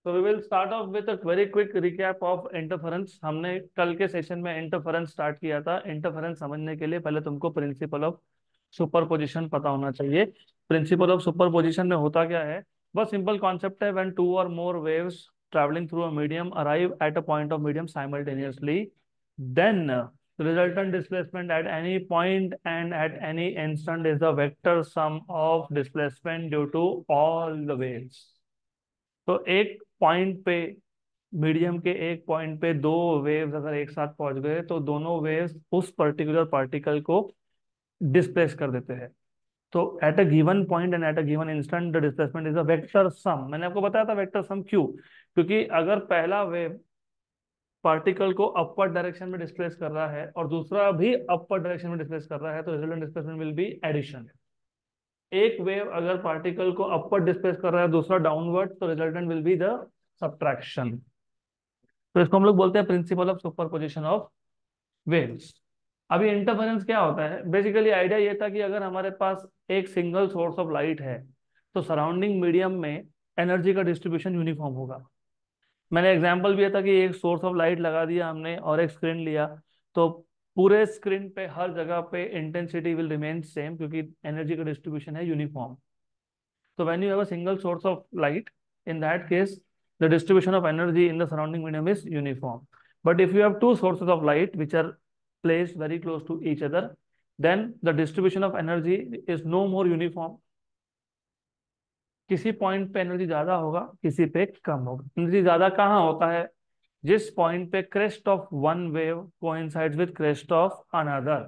So we will start off with a very quick recap of interference. हमने कल के session में interference start किया था। इंटरफेरेंस समझने के लिए पहले तुमको प्रिंसिपल ऑफ सुपरपोजिशन पता होना चाहिए। प्रिंसिपल ऑफ सुपरपोजिशन में होता क्या है? बस सिंपल कॉन्सेप्ट है, व्हेन टू और मोर waves traveling through a medium arrive at a point of medium simultaneously, then resultant displacement at any point and at any instant is the vector sum of displacement due to all the waves। तो एक point पे, medium के एक point पे दो waves अगर एक साथ पहुंच गए तो दोनों वेव्स उस पर्टिकुलर पार्टिकल को डिस्प्लेस कर देते हैं। तो at a given point and at a given instant the displacement is a vector sum. मैंने आपको बताया था वेक्टर सम क्यों? क्योंकि अगर पहला वेव पार्टिकल को अपवर्ड डायरेक्शन में डिस्प्लेस कर रहा है और दूसरा भी अपवर्ड डायरेक्शन में डिस्प्लेस कर रहा है तो resultant displacement will be addition. एक वेव अगर पार्टिकल को अपवर्ड डिस्प्लेस कर रहा है, दूसरा डाउनवर्ड, तो resultant will be the subtraction. तो इसको हम लोग बोलते हैं principle of superposition of waves. अभी इंटरफेरेंस क्या होता है? बेसिकली आइडिया ये था कि अगर हमारे पास एक सिंगल सोर्स ऑफ लाइट है तो सराउंडिंग मीडियम में एनर्जी का डिस्ट्रीब्यूशन यूनिफॉर्म होगा। मैंने एग्जांपल दिया था कि एक सोर्स ऑफ लाइट लगा दिया हमने और एक स्क्रीन लिया, तो पूरे स्क्रीन पे हर जगह पे इंटेंसिटी विल रिमेन सेम क्योंकि एनर्जी का डिस्ट्रीब्यूशन है uniform. So when you have a single source of light, in that case, the distribution of energy in the surrounding medium is uniform. But if you have two sources of light which are placed very close to each other, then the distribution of energy is no more uniform. किसी point पे energy ज्यादा होगा, किसी पे कम होगा। Energy ज्यादा कहाँ होता है? जिस पॉइंट पे crest of one wave coincides with crest of another,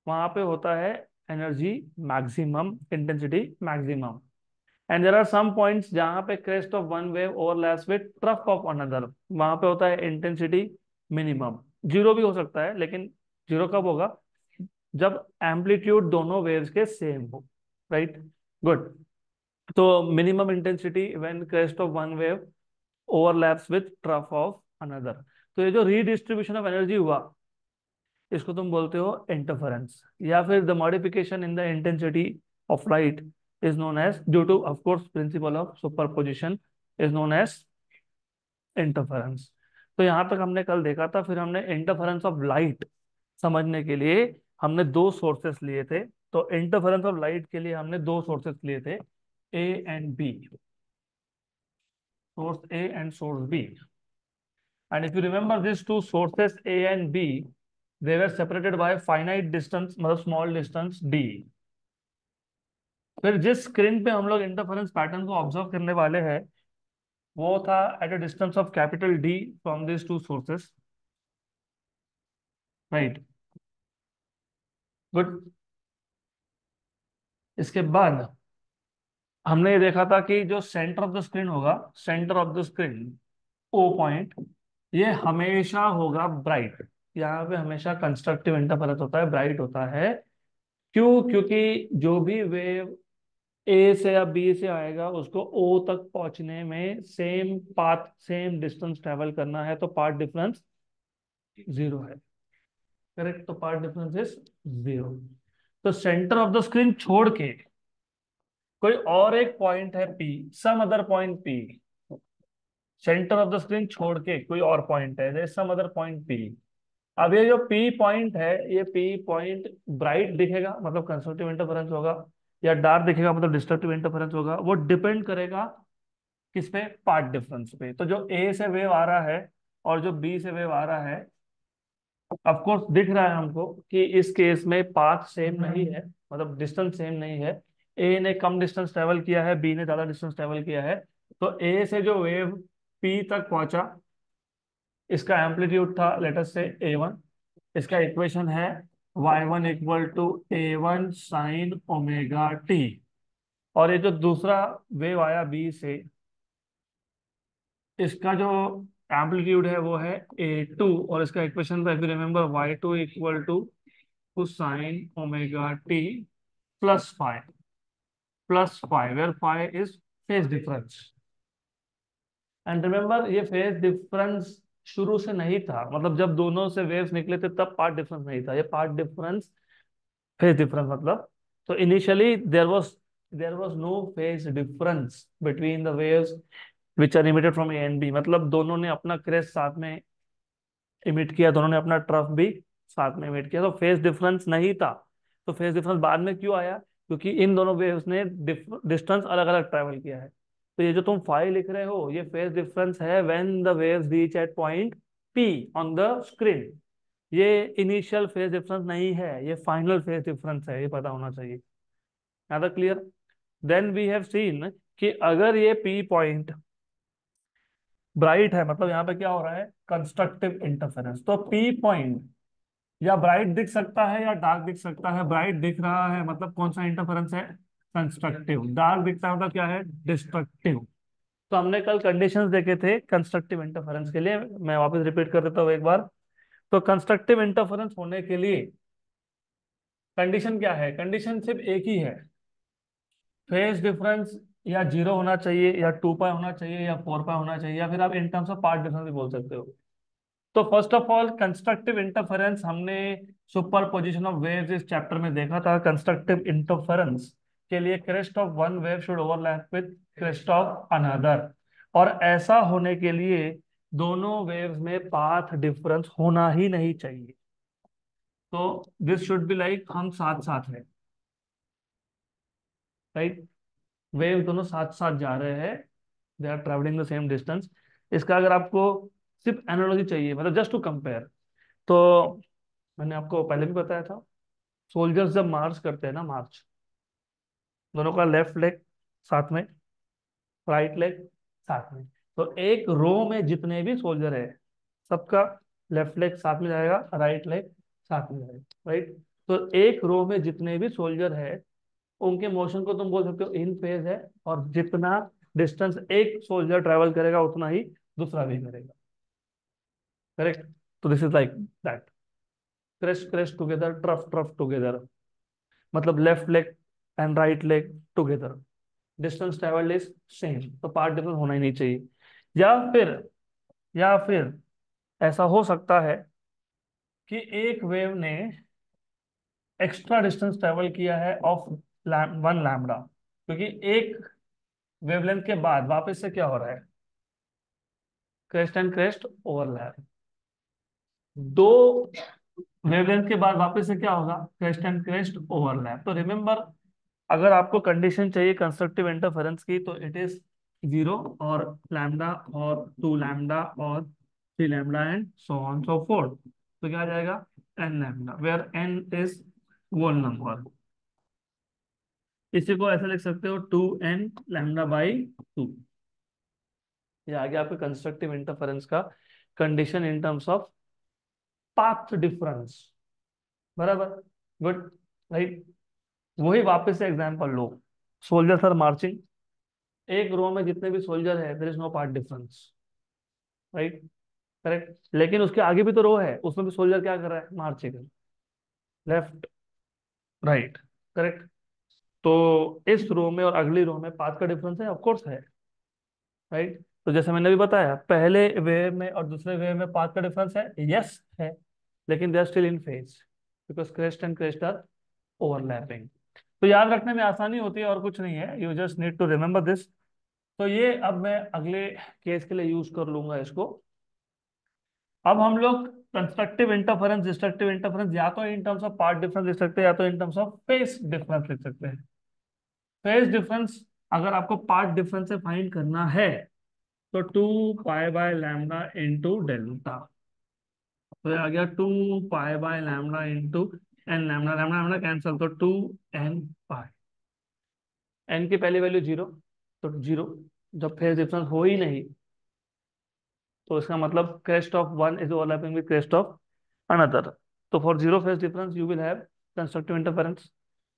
वहां पे होता है energy maximum, intensity maximum. And there are some points जहां पे crest of one wave overlaps with trough of another, वहां पे होता है इंटेंसिटी मिनिमम। जीरो भी हो सकता है, लेकिन जीरो कब होगा? जब एम्पलीट्यूड दोनों वेव्स के सेम हो। Right, good. तो minimum intensity when crest of one wave overlaps with trough of another. तो ये जो रीडिस्ट्रीब्यूशन ऑफ एनर्जी हुआ, इसको तुम बोलते हो इंटरफेरेंस, या फिर the modification in the intensity of light is known as, due to of course principle of superposition, is known as interference. तो यहां तक हमने कल देखा था। फिर हमने इंटरफेरेंस ऑफ लाइट समझने के लिए हमने दो सोर्सेस लिए थे। तो इंटरफेरेंस ऑफ लाइट के लिए हमने दो सोर्सेस लिए थे, A and B, source A and source B. And if you remember this two sources A and B, they were separated by finite distance, मतलब स्मॉल डिस्टेंस d। फिर जिस screen पे हम लोग इंटरफेरेंस पैटर्न को observe करने वाले हैं वो था at a distance of capital D from this two sources. Right, good. इसके बाद हमने ये देखा था कि जो सेंटर ऑफ द स्क्रीन होगा, centre of the screen, O point, ये हमेशा होगा ब्राइट। यहाँ पे हमेशा कंस्ट्रक्टिव इंटरफेरेंस होता है, ब्राइट होता है। क्यों? क्योंकि जो भी वेव ए से या बी से आएगा उसको ओ तक पहुंचने में same path, same distance travel करना है, तो पाथ डिफरेंस जीरो है। करेक्ट, तो पाथ डिफरेंस इज जीरो। तो सेंटर ऑफ द स्क्रीन छोड़ के कोई और एक पॉइंट है P, some other point P, centre of the screen छोड़ के कोई और पॉइंट है, सम अदर पॉइंट पी। अब ये जो पी पॉइंट है, ये पी पॉइंट ब्राइट दिखेगा मतलब कंस्ट्रक्टिव इंटरफेरेंस होगा, या डार्क दिखेगा मतलब डिस्ट्रक्टिव इंटरफेरेंस होगा। वो डिपेंड करेगा किस पे? पार्ट डिफरेंस पे। तो जो ए से वेव आ रहा है और जो बी से वेव आ रहा है, ऑफ कोर्स दिख रहा है हमको कि इस केस में पाथ सेम नहीं है, मतलब डिस्टेंस सेम नहीं है। ए ने कम डिस्टेंस ट्रेवल किया है, बी ने ज्यादा डिस्टेंस ट्रेवल किया है। तो ए से जो वेव पी तक पहुंचा, इसका एम्पलीट्यूड था लेटस से A1। इसका इक्वेशन है y1 equal to A1 sine omega t. और ये जो दूसरा वेव आया बी से, इसका जो एम्पलीट्यूड है वो है A2, और इसका इक्वेशन था, if you remember, y2 equal to sine omega t plus phi where phi is phase difference. And remember, ये फेज डिफरेंस शुरू से नहीं था, मतलब जब दोनों से वेव्स निकले थे तब पार्ट डिफरेंस नहीं था, ये पार्ट डिफरेंस, फेज डिफरेंस मतलब। तो initially there was no phase difference between the waves which are emitted from A and B, मतलब दोनों ने अपना क्रेस्ट साथ में इमिट किया, दोनों ने अपना ट्रफ भी साथ में इमिट किया, तो फेज डिफरेंस नहीं था। तो फेज डिफरेंस बाद में क्यों आया? क्योंकि इन दोनों वेव्स ने डिस्टेंस अलग अलग ट्रेवल किया है। तो ये जो तुम फाइव लिख रहे हो, ये फेज डिफरेंस है when the waves reach at point P on the screen. ये इनिशियल फेज डिफरेंस नहीं है, ये फाइनल फेज डिफरेंस है, ये पता होना चाहिए। ज्यादा clear? Then we have seen कि अगर ये पी पॉइंट ब्राइट है, मतलब यहाँ पे क्या हो रहा है, कंस्ट्रक्टिव इंटरफेरेंस। तो पी पॉइंट या ब्राइट दिख सकता है या डार्क दिख सकता है। ब्राइट दिख रहा है मतलब कौन सा इंटरफेरेंस है? कंस्ट्रक्टिव। डार्क दिखता है मतलब क्या है? डिस्ट्रक्टिव। तो हमने कल कंडीशंस देखे थे कंस्ट्रक्टिव इंटरफेरेंस के लिए, मैं वापस रिपीट कर देता हूँ एक बार। तो कंस्ट्रक्टिव इंटरफेरेंस होने के लिए कंडीशन क्या है? कंडीशन सिर्फ एक ही है, फेज डिफरेंस या जीरो होना चाहिए, या 2 पाई होना चाहिए, या 4 पाई होना चाहिए, या फिर आप इन टर्म्स ऑफ पार्ट डिफरेंस भी बोल सकते हो। तो first of all constructive interference हमने सुपर पोजिशन ऑफ वेव्स इस चैप्टर में देखा था। कंस्ट्रक्टिव इंटरफेरेंस के लिए crest of one wave should overlap with crest of another, और ऐसा होने के लिए दोनों वेव्स में पाथ डिफरेंस होना ही नहीं चाहिए। तो दिस शुड बी लाइक हम साथ साथ हैं, राइट? वेव दोनों साथ साथ जा रहे हैं, they are travelling the same distance. इसका अगर आपको सिर्फ एनालॉजी चाहिए, मतलब जस्ट टू कंपेयर, तो मैंने आपको पहले भी बताया था, सोल्जर्स जब मार्च करते हैं ना, मार्च, दोनों का लेफ्ट लेग साथ में, राइट लेग साथ में। तो एक रो में जितने भी सोल्जर है, सबका लेफ्ट लेग साथ में जाएगा, राइट लेग साथ में जाएगा, राइट? तो एक रो में जितने भी सोल्जर है, उनके मोशन को तुम बोल सकते हो इन फेज है, और जितना डिस्टेंस एक सोल्जर ट्रेवल करेगा उतना ही दूसरा भी करेगा, करेक्ट? तो this is like that, crest crest together, trough trough together, मतलब left leg and right leg together, distance travelled is same, तो पार्ट डिफरेंस होना ही नहीं चाहिए। या फिर या फिर ऐसा हो सकता है कि एक वेव ने एक्स्ट्रा डिस्टेंस ट्रेवल किया है ऑफ 1 लैम्डा, क्योंकि एक वेवलेंथ के बाद वापस से क्या हो रहा है, क्रेस्ट एंड क्रेस्ट ओवरलैप। दो वेवलेंथ के बाद वापस से क्या होगा, क्रेस्ट एंड क्रेस्ट ओवरलैप। तो रिमेंबर, अगर आपको कंडीशन चाहिए कंस्ट्रक्टिव इंटरफेरेंस की, तो इट इज 0 और लैम्डा और 2 लैम्डा और 3 lambda and so on so forth. तो क्या आ जाएगा, n lambda, where n is whole number. इसी को ऐसे लिख सकते हो 2n लैम्डा/2। ये आ गया आपके कंस्ट्रक्टिव इंटरफेरेंस का condition in terms of path difference, बराबर? Good, right? वही वापस से एग्जांपल लो, सोल्जर्स आर मार्चिंग, एक रो में जितने भी सोल्जर है, there is no path difference, right? Correct. लेकिन उसके आगे भी तो रो है, उसमें भी सोल्जर क्या कर रहा है, मार्चिंग, लेफ्ट राइट, करेक्ट? तो इस रो में और अगली रो में पाथ का डिफरेंस है, ऑफ कोर्स है, राइट? तो जैसे मैंने भी बताया, पहले वेव में और दूसरे वेव में पाथ का डिफरेंस है, यस है, लेकिन they are still in phase, because crest and crest are overlapping. तो याद रखने में आसानी होती है और कुछ नहीं है, you just need to remember this. तो ये अब मैं अगले केस के लिए यूज कर लूंगा इसको। अब हम लोग कंस्ट्रक्टिव इंटरफेरेंस डिस्ट्रक्टिव इंटरफेरेंस या तो इन टर्म्स ऑफ पार्ट डिफरेंस लिख सकते हैं, या तो इन टर्म्स ऑफ फेज डिफरेंस लिख सकते हैं। फेज डिफरेंस अगर आपको पार्ट डिफरेंस से फाइंड करना है, तो 2 पाई/लैम्डा इंटू डेल्टा। तो ये आ गया 2 pi lambda into n lambda, lambda lambda cancel, तो 2n पाई। एन की पहली वैल्यू 0, तो 0, जब फेज डिफरेंस हो ही नहीं, तो इसका मतलब crest of one is overlapping with crest of another. तो for zero phase difference you will have constructive interference.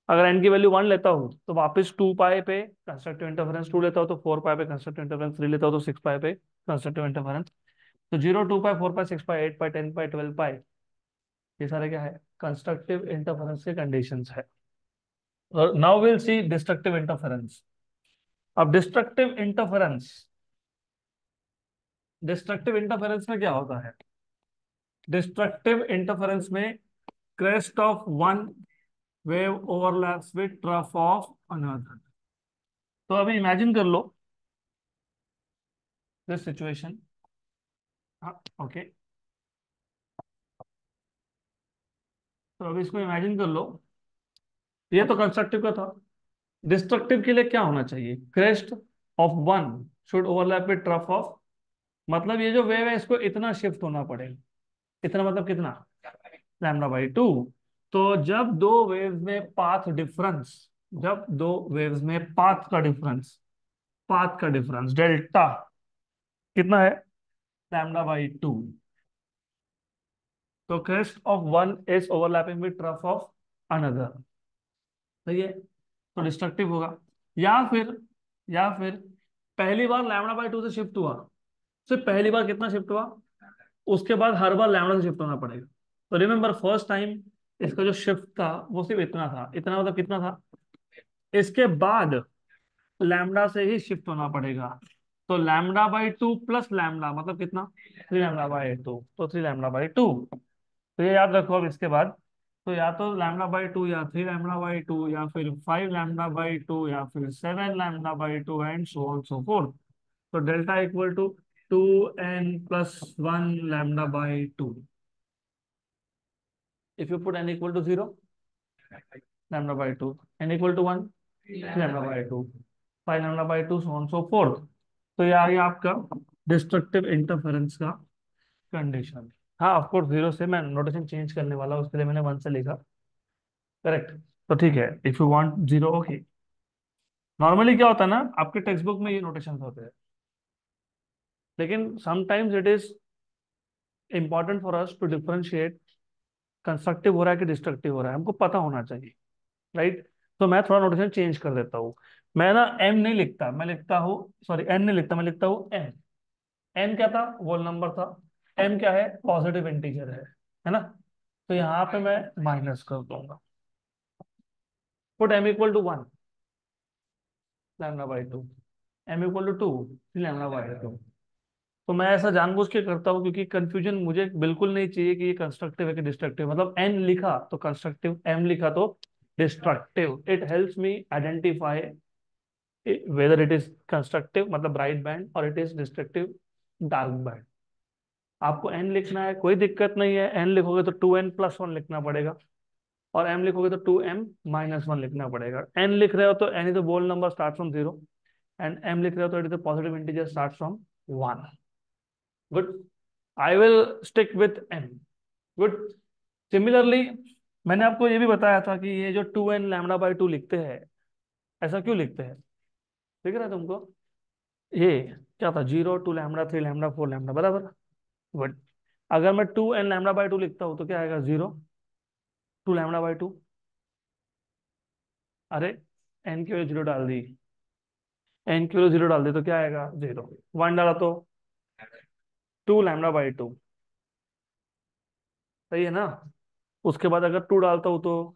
अगर एन की वैल्यू 1 लेता हूँ, तो वापस 2 पाई पे कंस्ट्रक्टिव इंटरफेरेंस 2 लेता हूँ, तो 4 पाई पे कंस्ट्रक्टिव इंटरफेरेंस 3 लेता हूँ, तो 6 पाई पे कंस्ट्रक्टिव इंटरफेरेंस। तो 0, 2 पाई, 4 पाई, 6 पाई, 8 पाई, 10 पाई, 12 पाई, ये सारे क्या है, कंस्ट्रक्टिव इंटरफेरेंस के कंडीशंस है। और now will see destructive interference. अब डिस्ट्रक्टिव इंटरफेरेंस में क्या होता है? डिस्ट्रक्टिव इंटरफेरेंस में crest of one wave overlaps with trough of another. तो अभी इमेजिन कर लो, दिस सिचुएशन, हाँ ओके, तो अब इसको इमेजिन कर लो, ये तो कंस्ट्रक्टिव का था। डिस्ट्रक्टिव के लिए क्या होना चाहिए? Crest of one should overlap with trough of, मतलब ये जो वेव है इसको इतना शिफ्ट होना पड़ेगा। इतना मतलब कितना? λ/2। तो जब दो वेव्स में पाथ डिफरेंस, जब दो वेव्स में पाथ का डिफरेंस डेल्टा कितना है? λ/2। तो crest of one is overlapping with trough of another, सही है, तो डिस्ट्रक्टिव होगा। या फिर पहली बार λ/2 से शिफ्ट हुआ, सिर्फ पहली बार कितना शिफ्ट हुआ, उसके बाद हर बार लैम्डा से शिफ्ट होना पड़ेगा। तो रिमेम्बर फर्स्ट टाइम इसका जो शिफ्ट था वो सिर्फ इतना था, इतना मतलब कितना था, इसके बाद लैम्डा से ही शिफ्ट होना पड़ेगा। तो λ/2 प्लस लैम्डा मतलब कितना? 3λ/2, तो 3λ/2। तो ये याद रखो अब इसके बाद, तो या तो λ/2 या 3λ/2 या फिर 5λ/2 या फिर 7λ/2 and so on so forth. तो delta equal to 2n+1 λ/2। If you put n equal to 0, λ/2, n equal to 1, λ/2, 5 λ/2, so on so forth। तो ये आ गया आपका डिस्ट्रक्टिव इंटरफेरेंस का कंडीशन। हाँ ऑफ कोर्स जीरो से मैं नोटेशन चेंज करने वाला हूँ, उसके लिए मैंने वन से लिखा, करेक्ट। तो ठीक है, if you want zero okay. Normally क्या होता है ना, आपके टेक्स्ट बुक में ये नोटेशन होते हैं, लेकिन sometimes it is important for us to differentiate constructive हो रहा है कि डिस्ट्रक्टिव हो रहा है, हमको पता होना चाहिए, राइट। तो मैं थोड़ा नोटेशन चेंज कर देता हूँ। मैं ना एम नहीं लिखता, मैं लिखता हूँ, सॉरी एन नहीं लिखता, मैं लिखता हूँ एन। एन क्या था? होल नंबर था। एम क्या है? पॉजिटिव इंटीजर है ना। तो यहाँ पे मैं माइनस कर दूंगा, put m equal to 1 λ/2, m equal to 2 λ/2। तो मैं ऐसा जानबूझ के करता हूँ क्योंकि कंफ्यूजन मुझे बिल्कुल नहीं चाहिए कि ये कंस्ट्रक्टिव है कि डिस्ट्रक्टिव, मतलब एन लिखा तो कंस्ट्रक्टिव, एम लिखा तो destructive. It helps me identify whether it is constructive मतलब ब्राइट बैंड और it is destructive dark band. आपको एन लिखना है कोई दिक्कत नहीं है, एन लिखोगे तो 2n+1 लिखना पड़ेगा, और एम लिखोगे तो 2m-1 लिखना पड़ेगा। एन लिख रहे हो तो n is the whole number start from 0, and m लिख रहे हो तो it is the positive integer start from 1। Good, I will stick with m. Good. Similarly मैंने आपको ये भी बताया था कि ये जो 2n λ/2 लिखते हैं, ऐसा क्यों लिखते हैं, दिख रहा है तुमको? ये क्या था? 0, 2λ, 3λ, 4λ, बराबर। गुड। अगर मैं 2n λ/2 लिखता हूँ तो क्या आएगा? 0, 2λ/2। अरे एन की वजह 0 डाल दी, एन की वजह 0 डाल दी तो क्या आएगा? 0। 1 डाला तो 2λ/2, सही है ना। उसके बाद अगर 2 डालता हूँ तो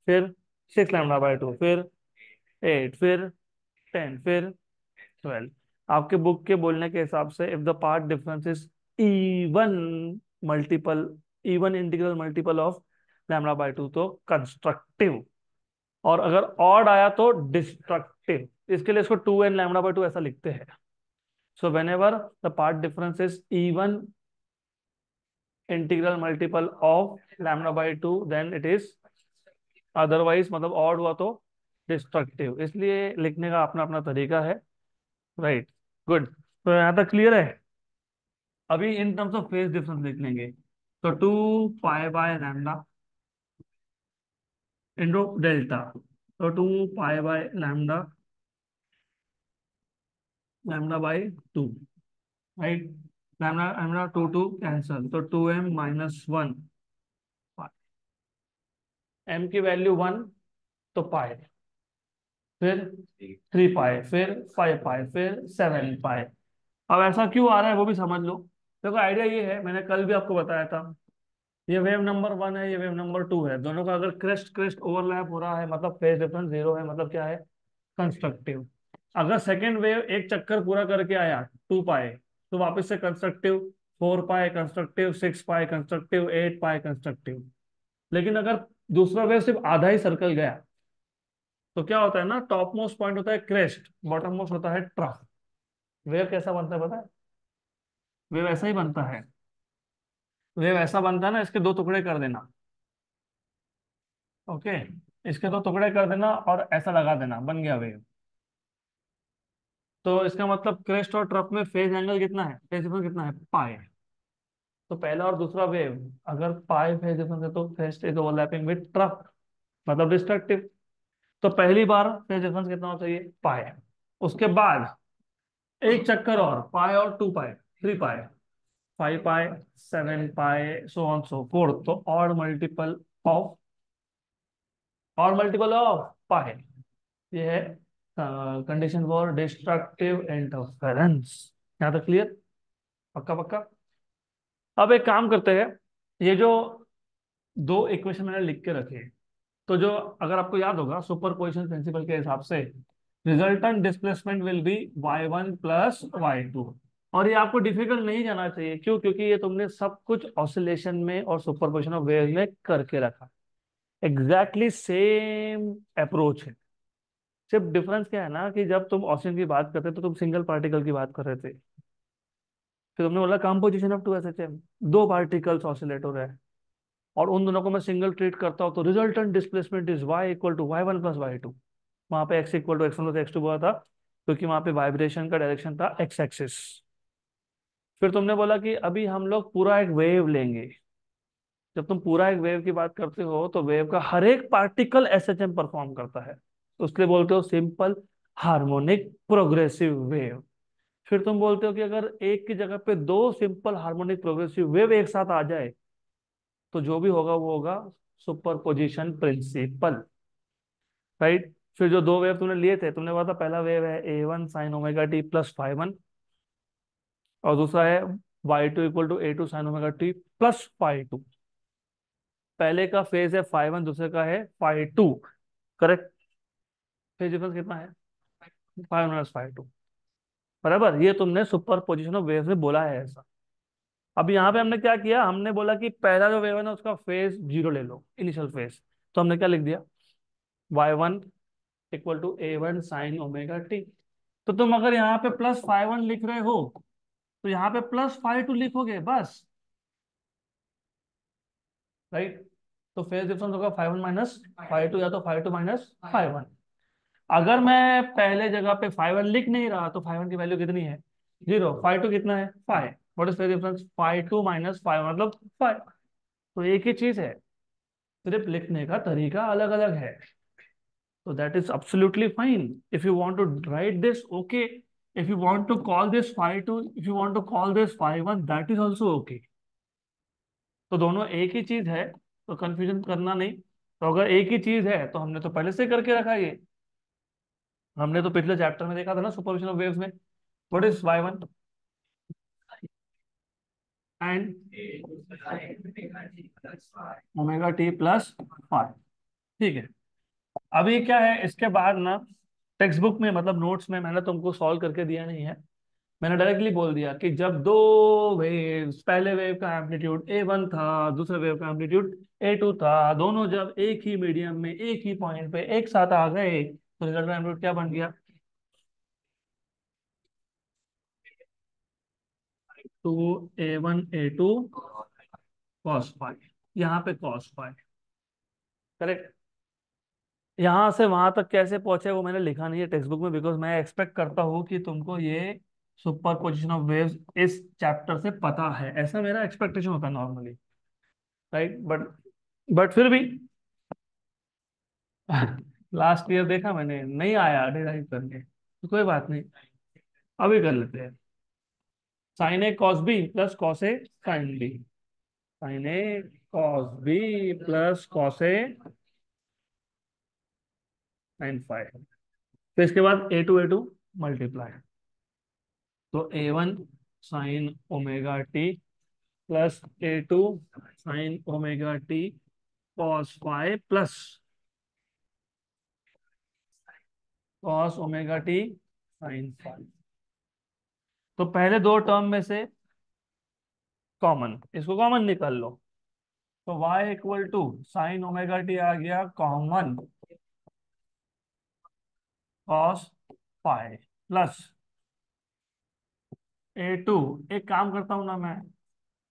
फिर 6λ/2, फिर 8, फिर 10, फिर 12। आपके बुक के बोलने के हिसाब से if the path difference is even multiple, even integral multiple of λ/2 तो कंस्ट्रक्टिव, और अगर ऑड आया तो डिस्ट्रक्टिव। इसके लिए इसको 2n λ/2 ऐसा लिखते हैं। So whenever the path difference is even integral multiple of λ/2 then it is, otherwise मतलब ऑड हुआ तो डिस्ट्रक्टिव। इसलिए लिखने का अपना अपना तरीका है, राइट। गुड, तो यहाँ तक क्लियर है। अभी इन टर्म्स ऑफ फेज डिफरेंस लिख लेंगे। तो 2π/λ इंटू डेल्टा, तो 2π/λ, λ/2, राइट। लैम्डा लैम्डा 2 कैंसल, तो 2m-1, एम की वैल्यू 1 तो पाई, फिर 3π, फिर 5π, फिर 7π। अब ऐसा क्यों आ रहा है वो भी समझ लो। देखो आइडिया ये है, मैंने कल भी आपको बताया था, ये वेव नंबर 1 है, ये वेव नंबर 2 है, दोनों का अगर क्रेस्ट क्रेस्ट ओवरलैप हो रहा है मतलब फेज डिफरेंस 0 है, मतलब क्या है? कंस्ट्रक्टिव। अगर सेकेंड वेव एक चक्कर पूरा करके आया 2π, तो वापस से कंस्ट्रक्टिव, 4π कंस्ट्रक्टिव, 6π कंस्ट्रक्टिव, 8π कंस्ट्रक्टिव। लेकिन अगर दूसरा वेव सिर्फ आधा ही सर्कल गया तो क्या होता है ना, टॉप मोस्ट पॉइंट होता है क्रेस्ट, बॉटम मोस्ट होता है ट्रफ। वेव कैसा बनता है पता है? वेव ऐसा ही बनता है। वेव ऐसा बनता है ना, इसके दो टुकड़े कर देना। ओके, इसके दो टुकड़े कर देना और ऐसा लगा देना, बन गया वेव। तो इसका मतलब क्रेस्ट और ट्रफ में फेज एंगल कितना है, फेज डिफरेंस कितना है, पाई। तो पहला और दूसरा वेव, अगर पाई फेज डिफरेंस है तो phase is overlapping with trough, मतलब डिस्ट्रक्टिव। तो पहली बार फेज डिफरेंस कितना होना चाहिए, पाई। उसके बाद एक चक्कर और, पाई और 2 पाई, 3 पाई, 5 पाई, 7 पाई, सो ऑन सो फोर्थ। तो ऑफ और मल्टीपल ऑफ पाई, ये है कंडीशन फॉर डिस्ट्रक्टिव इंटरफेरेंस। यहाँ तक क्लियर? पक्का पक्का। अब एक काम करते हैं, ये जो दो इक्वेशन मैंने लिख के रखे हैं, तो जो, अगर आपको याद होगा सुपरपोजिशन प्रिंसिपल के हिसाब से, resultant displacement will B y1 plus y2। और ये आपको डिफिकल्ट नहीं जाना चाहिए, क्यों? क्योंकि ये तुमने सब कुछ ऑसिलेशन में और सुपरपोजिशन ऑफ वेव में करके रखा। एग्जैक्टली सेम अप्रोच है। सिर्फ डिफरेंस क्या है ना, कि जब तुम ऑसिलेशन की बात करते तो तुम सिंगल पार्टिकल की बात कर रहे थे, फिर तुमने बोला कंपोजिशन ऑफ 2 SHM, दो पार्टिकल्स ऑसिलेटर है, और उन दोनों को मैं सिंगल ट्रीट करता हूं तो resultant displacement is y equal to y1 plus y2। वहां पे x equal to x1 plus x2 हुआ था, क्योंकि वहां पे वाइब्रेशन का डायरेक्शन था x एक्सिस। फिर तुमने बोला कि अभी हम लोग पूरा एक वेव लेंगे। जब तुम पूरा एक वेव की बात करते हो तो वेव का हर एक पार्टिकल SHM परफॉर्म करता है, तो उसके लिए बोलते हो सिंपल हार्मोनिक प्रोग्रेसिव वेव। फिर तुम बोलते हो कि अगर एक की जगह पे दो सिंपल हार्मोनिक प्रोग्रेसिव वेव एक साथ आ जाए, तो जो भी होगा वो होगा सुपरपोजिशन प्रिंसिपल, राइट? फिर जो दो वेव तुमने लिए थे, तुमने बोला था पहला वेव है A1 sin ωt प्लस φ1, और दूसरा है y2 equal to A2 sin ωt plus φ2। पहले का फेज है φ1, दूसरे का है φ2, करेक्ट? फेज डिफरेंस कितना है, φ1 माइनस φ2, बराबर। ये तुमने सुपर पोजिशन ऑफ वेव में बोला है ऐसा। अब यहाँ पे हमने क्या किया, हमने बोला कि पहला जो वेव है ना उसका फेज जीरो ले लो, इनिशियल फेज। तो हमने क्या लिख दिया, y1 equal to A1 sin ωt। तो तुम अगर यहाँ पे प्लस φ1 लिख रहे हो, तो यहाँ पे प्लस φ2 लिखोगे बस, राइट? तो फेज डिफरेंस होगा φ1 माइनस φ2, या तो φ2 माइनस φ1। अगर मैं पहले जगह पे φ1 लिख नहीं रहा तो φ1 की वैल्यू कितनी है, जीरो। φ2 कितना है, phi. What is phase difference, φ2 minus φ1 मतलब 5। तो एक ही चीज है, सिर्फ लिखने का तरीका अलग अलग है। So that is absolutely fine. If you want to write this, okay. If you want to call this phi2, if you want to call this phi1, that is also okay. तो दोनों एक ही चीज है, तो कंफ्यूजन करना नहीं। तो अगर एक ही चीज है तो हमने तो पहले से करके रखा है ये। हमने तो पिछले चैप्टर में देखा था ना सुपरपोजिशन ऑफ वेव्स में, what is y1 and omega t plus five. ठीक है। अभी क्या है इसके बाद ना, टेक्स्ट बुक में मतलब नोट्स में मैंने तुमको सॉल्व करके दिया नहीं है। मैंने डायरेक्टली बोल दिया कि जब दो वेव्स, पहले वेव का एम्पलीट्यूड A1 था, दूसरे वेव का एम्पलीट्यूड A2 था, दोनों जब एक ही मीडियम में एक ही पॉइंट पे एक साथ आ गए, तो रिजल्ट एम्पलीट्यूड क्या बन गया, 2A1 A2 कॉस फाइव। यहाँ पे कॉस फाइव, करेक्ट? यहाँ से वहां तक कैसे पहुंचे वो मैंने लिखा नहीं है टेक्स्ट बुक में, बिकॉज मैं एक्सपेक्ट करता हूँ कि तुमको ये सुपर पोजिशन ऑफ वेव्स इस चैप्टर से पता है, ऐसा मेरा एक्सपेक्टेशन होता है नॉर्मली, राइट? बट फिर भी लास्ट ईयर देखा मैंने, नहीं आया डिराइव करके, तो कोई बात नहीं, अभी कर लेते हैं। Sine A cos B plus cos A sine B, sine A cos B plus cos A sine phi. फिर इसके बाद A2 मल्टीप्लाई, तो A1 sine omega t plus A2 sine omega t cos phi plus cos omega t sine phi. तो पहले दो term में से common, इसको कॉमन निकाल लो। तो y equal to sine omega t आ गया common, cos phi plus A2, एक काम करता हूँ ना मैं,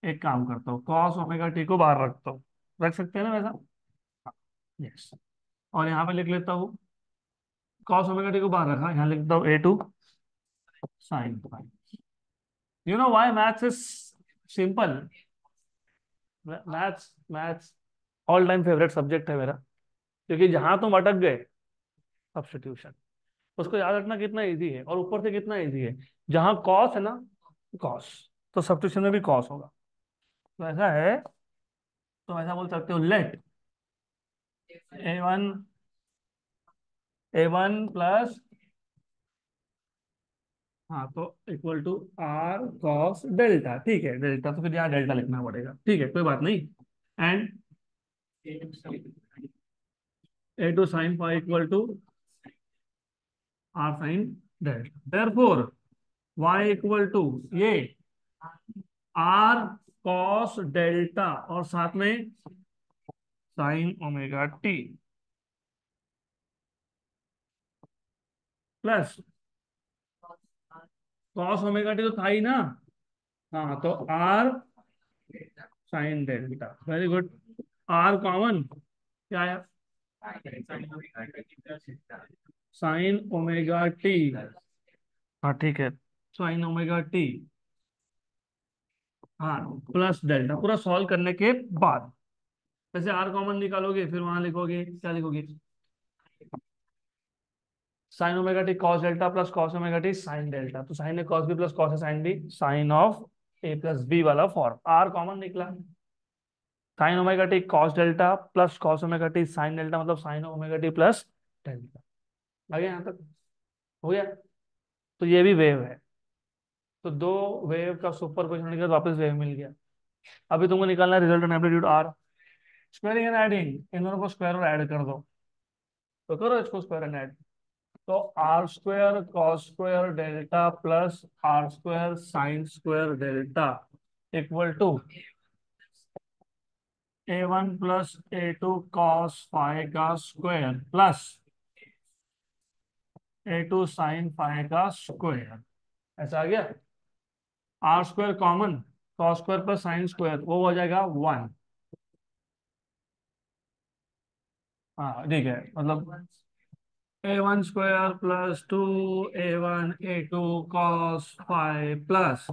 एक काम करता हूँ, कॉस ओमेगा टी को बाहर रखता हूँ, रख सकते हैं ना वैसा? यस। और यहाँ पे लिख लेता हूँ, कॉस ओमेगा टी को बाहर रखा, यहाँ लिखता हूँ A2 sine phi. You know why maths is simple? Maths maths all time favourite subject है मेरा, क्योंकि जहां तुम अटक गए, सब्स्टिट्यूशन, उसको याद रखना कितना इजी है, और ऊपर से कितना इजी है। जहां कॉस है ना, कॉस, तो सब्स्टिट्यूशन में भी कॉस होगा। तो ऐसा है, तो ऐसा बोल सकते हो, लेट A1, A1 प्लस, हाँ तो equal to R cos delta, ठीक है डेल्टा, तो फिर यहाँ डेल्टा लिखना पड़ेगा, ठीक है कोई बात नहीं। And A2 sine phi equal to R sine delta, therefore y equal to ये आर कॉस डेल्टा और साथ में sine omega t plus cos omega t तो था ही ना, हाँ तो R sine delta, very good. R common क्या है? साइन ओमेगा टी, हाँ ठीक है, साइन ओमेगा टी, हाँ प्लस डेल्टा, पूरा सॉल्व करने के बाद वैसे आर कॉमन निकालोगे, फिर वहां लिखोगे, क्या लिखोगे? Sine omega t cos delta plus cos omega t sine delta, तो sine A cos B plus cos A sine B, sine of A plus B वाला फॉर्म, आर कॉमन निकला। Sine omega t cos delta plus cos omega t sine delta, मतलब sine omega t plus delta. आ गया यहाँ तक? हो गया? तो ये भी वेव है, तो दो वेव का सुपर पोजिशन होने के बाद वापस वेव मिल गया। अभी तुमको निकालना है result amplitude R, squaring and adding, इन दोनों को स्क्वायर और ऐड कर दो, तो करो इसको स्क्वायर एंड ऐड। तो R square cos square delta plus R square sine square delta equal to A1 plus A2 cos phi का square plus A2 sine phi का स्क्वायर, ऐसा आ गया। R square common, cos square plus sine square, वो हो जाएगा 1। हाँ ठीक है, मतलब A1 square plus 2 A1 A2 cos phi plus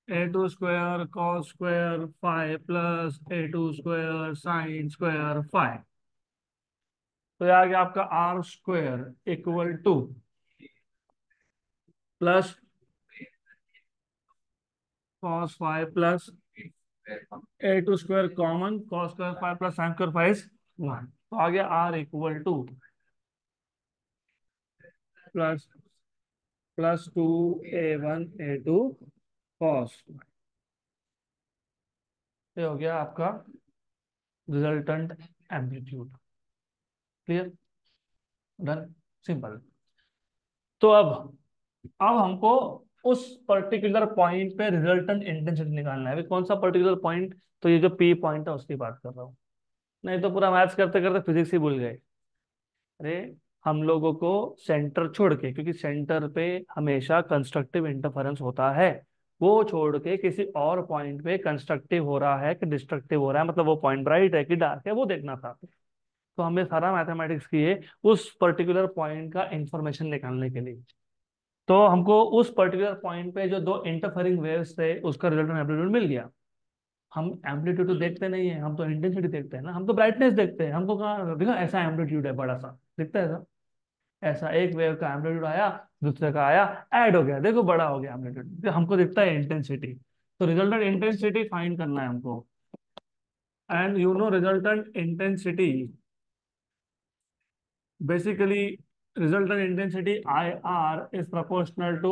A2 square cos square phi plus A2 square sine square phi, तो ये आ गया आपका R square equal to plus cos phi plus A2 square common, cos square phi plus sine square phi 1, तो आ गया R equal to plus plus 2 A1 A2 cos, ये हो गया आपका resultant amplitude. Clear? Done, simple. तो अब हमको उस पर्टिकुलर पॉइंट पे रिजल्टेंट इंटेंसिटी निकालना है। अभी कौन सा पर्टिकुलर पॉइंट? तो ये जो पी पॉइंट है उसकी बात कर रहा हूँ, नहीं तो पूरा मैथ्स करते करते फिजिक्स ही भूल गए। अरे हम लोगों को सेंटर छोड़ के, क्योंकि सेंटर पे हमेशा कंस्ट्रक्टिव इंटरफेरेंस होता है, वो छोड़ के किसी और पॉइंट पे कंस्ट्रक्टिव हो रहा है कि डिस्ट्रक्टिव हो रहा है, मतलब वो पॉइंट ब्राइट है कि डार्क है, वो देखना था। तो हमने सारा मैथमेटिक्स किए उस पर्टिकुलर पॉइंट का इंफॉर्मेशन निकालने के लिए। तो हमको उस पर्टिकुलर पॉइंट पे जो दो इंटरफेरिंग वेव्स थे उसका रिजल्टेंट एम्पलीट्यूड मिल गया। हम एम्पलीट्यूड तो देखते नहीं है, हम तो इंटेंसिटी देखते हैं ना, हम तो ब्राइटनेस देखते हैं। हमको कहाँ देखो ऐसा एम्पलीट्यूड है बड़ा सा, दिखता है ऐसा, ऐसा एक वेव का एम्पलीट्यूड आया, दूसरे का आया, ऐड हो गया, देखो बड़ा हो गया एम्पलीट्यूड, हमको दिखता है इंटेंसिटी। तो रिजल्टेंट इंटेंसिटी फाइंड करना है हमको, and you know resultant intensity basically, resultant intensity IR is proportional to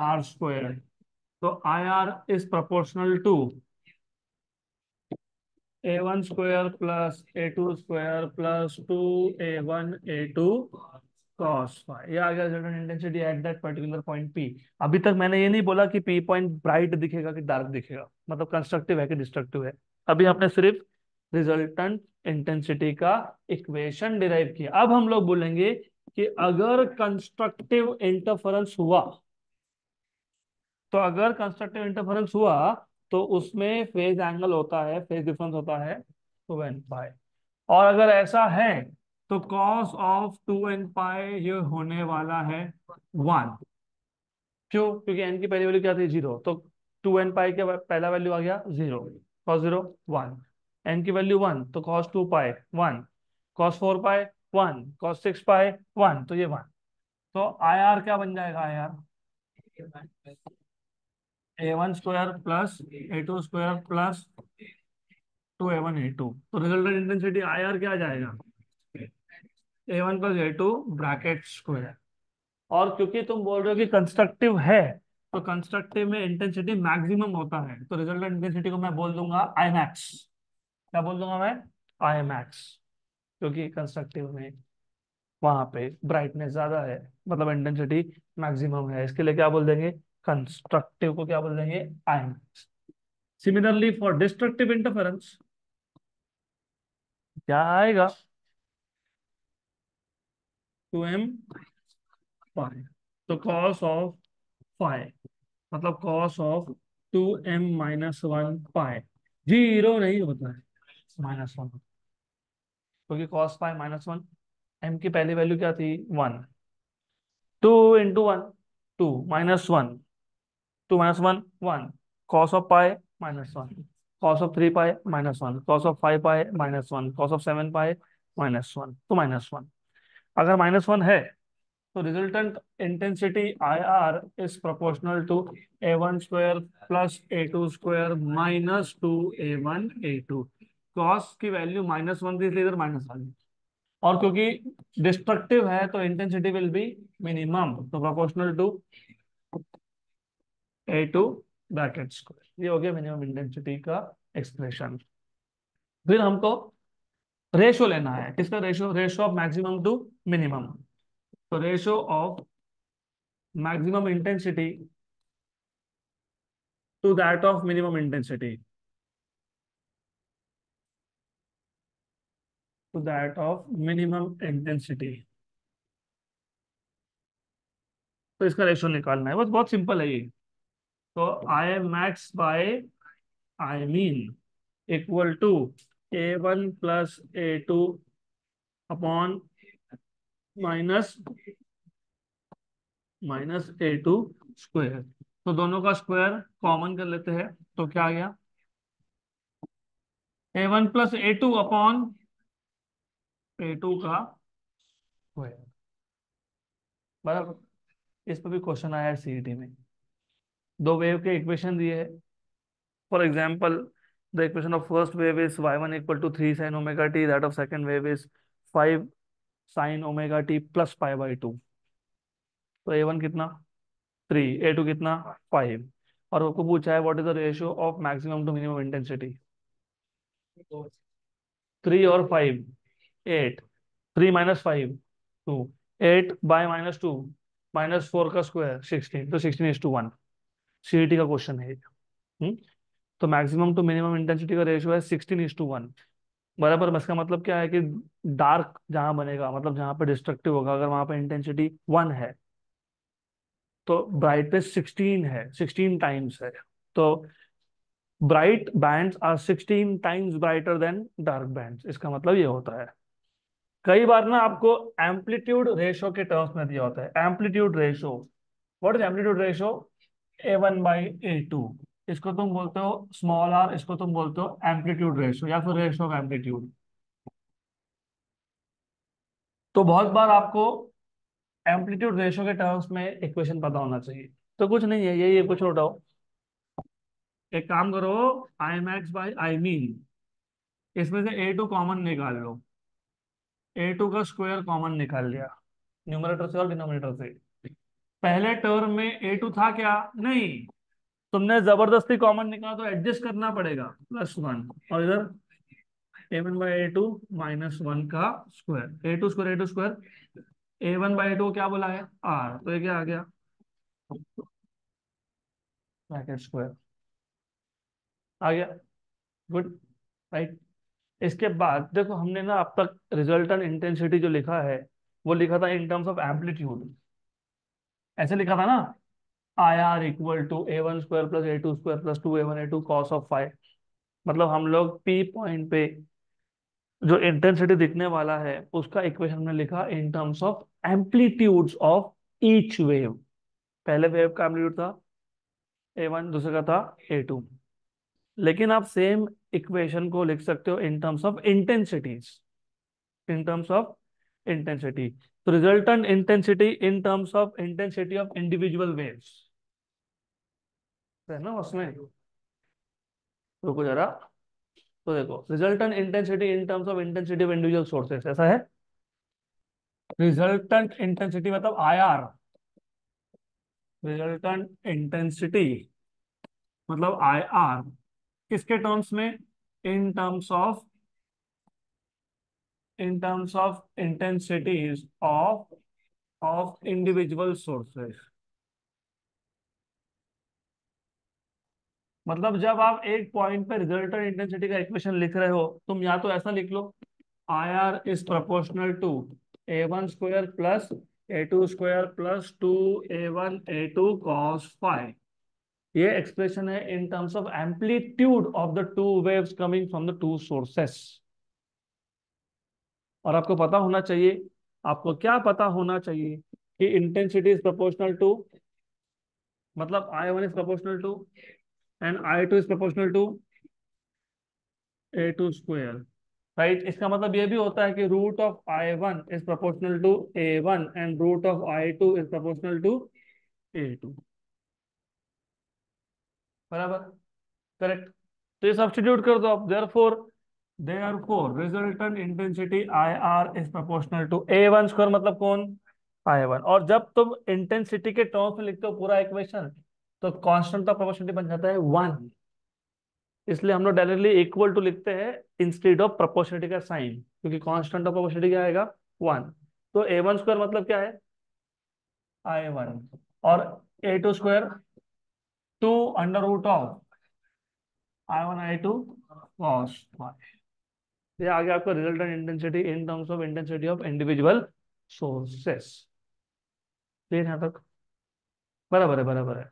R square. So IR is proportional to A1 square plus A2 square plus 2 A1 A2 cos phi। ये आ गया resultant intensity at that particular point P। अभी तक मैंने ये नहीं बोला कि P पॉइंट ब्राइट दिखेगा कि डार्क दिखेगा, मतलब कंस्ट्रक्टिव है कि डिस्ट्रक्टिव है। अभी हमने सिर्फ रिजल्टेंट इंटेंसिटी का इक्वेशन डिराइव किया। अब हम लोग बोलेंगे कि अगर कंस्ट्रक्टिव इंटरफेरेंस हुआ तो अगर कंस्ट्रक्टिव इंटरफेरेंस हुआ तो उसमें फेज एंगल होता है, फेज डिफरेंस होता है 2n पाई। और अगर ऐसा है तो कॉस ऑफ 2n पाई ये होने वाला है 1। क्यों? क्योंकि एन की पहली वैल्यू क्या थी? 0। तो 2n पाई का पहला वैल्यू आ गया 0, कॉस 0 1। एन की वैल्यू 1 तो cos 2 पाई 1, cos 4 पाई 1, cos 6 पाई 1, तो ये 1। तो आई आर क्या बन जाएगा? I R A1 square plus A2 square plus 2A1 A2। तो रिजल्टेंट इंटेंसिटी आई आर क्या आ जाएगा? A1 + A2 bracket square. और क्योंकि तुम बोल रहे हो कि कंस्ट्रक्टिव है, तो कंस्ट्रक्टिव में इंटेंसिटी मैक्सिमम होता है, तो रिजल्टेंट इंटेंसिटी को मैं बोल दूंगा आई मैक्स। क्या बोल दूंगा मैं? I max. क्योंकि कंस्ट्रक्टिव में वहां पे ब्राइटनेस ज्यादा है, मतलब इंटेंसिटी मैक्सिमम है, इसके लिए क्या बोल देंगे? कंस्ट्रक्टिव को क्या बोल देंगे? I max. Similarly for destructive interference क्या आएगा? 2m पाई। तो कॉस ऑफ पाई मतलब कॉस ऑफ 2m-1 पाई 0 नहीं होता है, -1, क्योंकि कॉस पाई -1। एम की पहली वैल्यू क्या थी? 1। 2 × 1 2 -1, 2 - 1 1, cos of pi -1, cos of 3 pi -1, cos of 5 pi -1, cos of 7 pi -1, तो -1। अगर -1 है तो resultant intensity I R is proportional to A1 square plus A2 square -2A1 A2। Cos की value -1 थी, इसलिए इधर माइनस आ गई। और क्योंकि डिस्ट्रक्टिव है तो इंटेंसिटी विल बी मिनिमम, तो proportional to A2 bracket square. ये हो गया मिनिमम इंटेंसिटी का एक्सप्रेशन। फिर हमको रेशो लेना है। किसका ratio? Ratio of maximum to minimum. तो ratio of maximum intensity to that of minimum intensity, to that of minimum intensity. तो इसका रेशो निकालना है, बस बहुत सिंपल है ये। तो I max by I min equal to A1 + A2 upon minus -A2 square. तो दोनों का स्क्वायर कॉमन कर लेते हैं, तो क्या आ गया? A1 + A2 अपॉन A2 का स्क्वायर। बराबर। इस पर भी क्वेश्चन आया है सीईटी में। दो वेव के इक्वेशन दिए है। For example, the equation of first wave is y1 = 3 sin omega t, that of second wave is 5 sin omega t plus π/2। तो A1 कितना? 3, A2 कितना? 5। और आपको पूछा है what is the ratio of maximum to minimum intensity. 3 और 5 8, 3 - 5 2, 8/-2 -4 का square 16, तो 16:1। सीईटी का क्वेश्चन है ये। हम्म? तो मैक्सिमम टू मिनिमम इंटेंसिटी का रेशियो है 16:1। बराबर। इसका मतलब क्या है कि डार्क जहां बनेगा, मतलब जहां पे डिस्ट्रक्टिव होगा, अगर वहां पे इंटेंसिटी 1 है तो ब्राइटनेस 16 है, 16 टाइम्स है। तो bright bands are 16 times brighter than dark bands, इसका मतलब ये होता है। कई बार ना आपको एम्पलीट्यूड रेशो के टर्म्स में दिया होता है। Amplitude ratio, what is amplitude ratio? A1/A2। इसको तुम बोलते हो स्मॉल आर, इसको तुम बोलते हो एम्पलीट्यूड रेशो या फिर रेशो ऑफ एम्पलीट्यूड। तो बहुत बार आपको एम्पलीट्यूड रेशो के टर्म्स में इक्वेशन पता होना चाहिए। तो कुछ नहीं है, यही कुछ उठाओ। एक काम करो, I max by I mean, इसमें से A2 कॉमन निकाल लो। A2 का स्क्वायर कॉमन निकाल लिया, न्यूमरेटर से और डिनोमिनेटर से। पहले टर्म में A2 था क्या? नहीं। तुमने जबरदस्ती कॉमन निकाला तो एडजस्ट करना पड़ेगा, +1। और इधर A1/A2 -1 का स्क्वायर, A2 स्क्वायर A1/A2 क्या बोला है? R, तो ये क्या आ गया? ब्रैकेट स्क्वायर आ गया। गुड। राइट। इसके बाद देखो, हमने ना अब तक रिजल्टेंट इंटेंसिटी जो लिखा है वो लिखा था इन टर्म्स ऑफ एम्पलीट्यूड, ऐसे लिखा था ना। I R equal to A1² plus A2² plus 2A1 A2 cos of five. मतलब हम लोग पी पॉइंट पे जो इंटेंसिटी दिखने वाला है उसका इक्वेशन में लिखा इन terms of amplitudes of each wave. पहले वेव का एम्पलीट्यूड था A1, दूसरे का था A2। लेकिन आप सेम इक्वेशन को लिख सकते हो in terms of intensities, in terms of intensity. तो resultant intensity in terms of intensity of individual waves है ना उसमें। रुको जरा। तो देखो resultant intensity in terms of intensity of individual sources ऐसा है। रिजल्टेंट इंटेंसिटी मतलब आई आर, रिजल्टेंट इंटेंसिटी मतलब आई आर किसके टर्म्स में, इन terms of, in terms of intensities of individual sources. मतलब जब आप एक पॉइंट पे रिजल्टेंट इंटेंसिटी का इक्वेशन लिख रहे हो, तुम या तो ऐसा लिख लो, I R is proportional to A1² plus A2² plus 2A1 A2 cos phi. ये एक्सप्रेशन है in terms of amplitude of the two waves coming from the two sources. और आपको पता होना चाहिए, आपको क्या पता होना चाहिए कि इंटेंसिटी इज प्रोपोर्शनल टू, मतलब I1 is proportional to and I2 is proportional to A2²। Right, इसका मतलब ये भी होता है कि root of I1 is proportional to A1 and root of I2 is proportional to A2। बराबर, करेक्ट। तो ये सब्स्टिट्यूट कर दो आप, therefore resultant intensity I R is proportional to A1², मतलब कौन, I1। और जब तुम इंटेंसिटी के टर्म्स में लिखते हो पूरा इक्वेशन, तो कांस्टेंट ऑफ प्रोपोर्शनलिटी बन जाता है 1। इसलिए हम लोग डायरेक्टली इक्वल टू लिखते हैं इंस्टेड ऑफ प्रोपोर्शनलिटी का साइन, क्योंकि कांस्टेंट ऑफ प्रोपोर्शनलिटी क्या आएगा, 1। तो A1² मतलब क्या है, I1। और A2², 2√ऑफ I1 I2 cos five. ये आगे आपका resultant intensity in terms of intensity of individual sources. Clear यहाँ तक, बराबर है, बराबर है।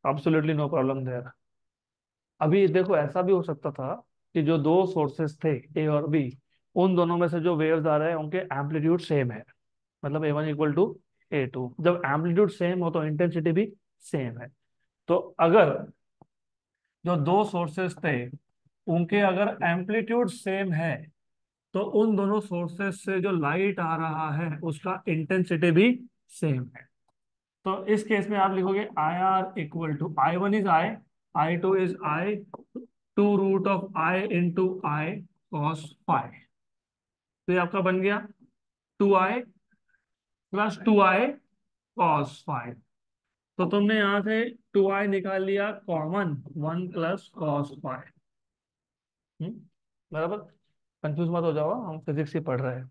Absolutely no problem there. अभी देखो ऐसा भी हो सकता था कि जो दो सोर्सेस थे ए और बी, उन दोनों में से जो वेव्स आ रहे हैं उनके एम्पलीट्यूड सेम है। मतलब A1 इक्वल टू A2, जब एम्पलीट्यूड सेम हो तो इंटेंसिटी भी सेम है। तो अगर जो दो सोर्सेस थे उनके अगर एम्पलीट्यूड सेम है, तो उन दोनों सोर्सेस से जो लाइट आ रहा है उसका इंटेंसिटी भी सेम है। तो इस केस में आप लिखोगे I R equal to I1 is I, I2 is I, 2√of I into I cos 5। तो ये आपका बन गया 2I + 2I cos 5। तो तुमने यहां से 2I निकाल लिया कॉमन, 1 + cos 5। बराबर, कंफ्यूज मत हो जाओ, हम फिजिक्स ही पढ़ रहे हैं।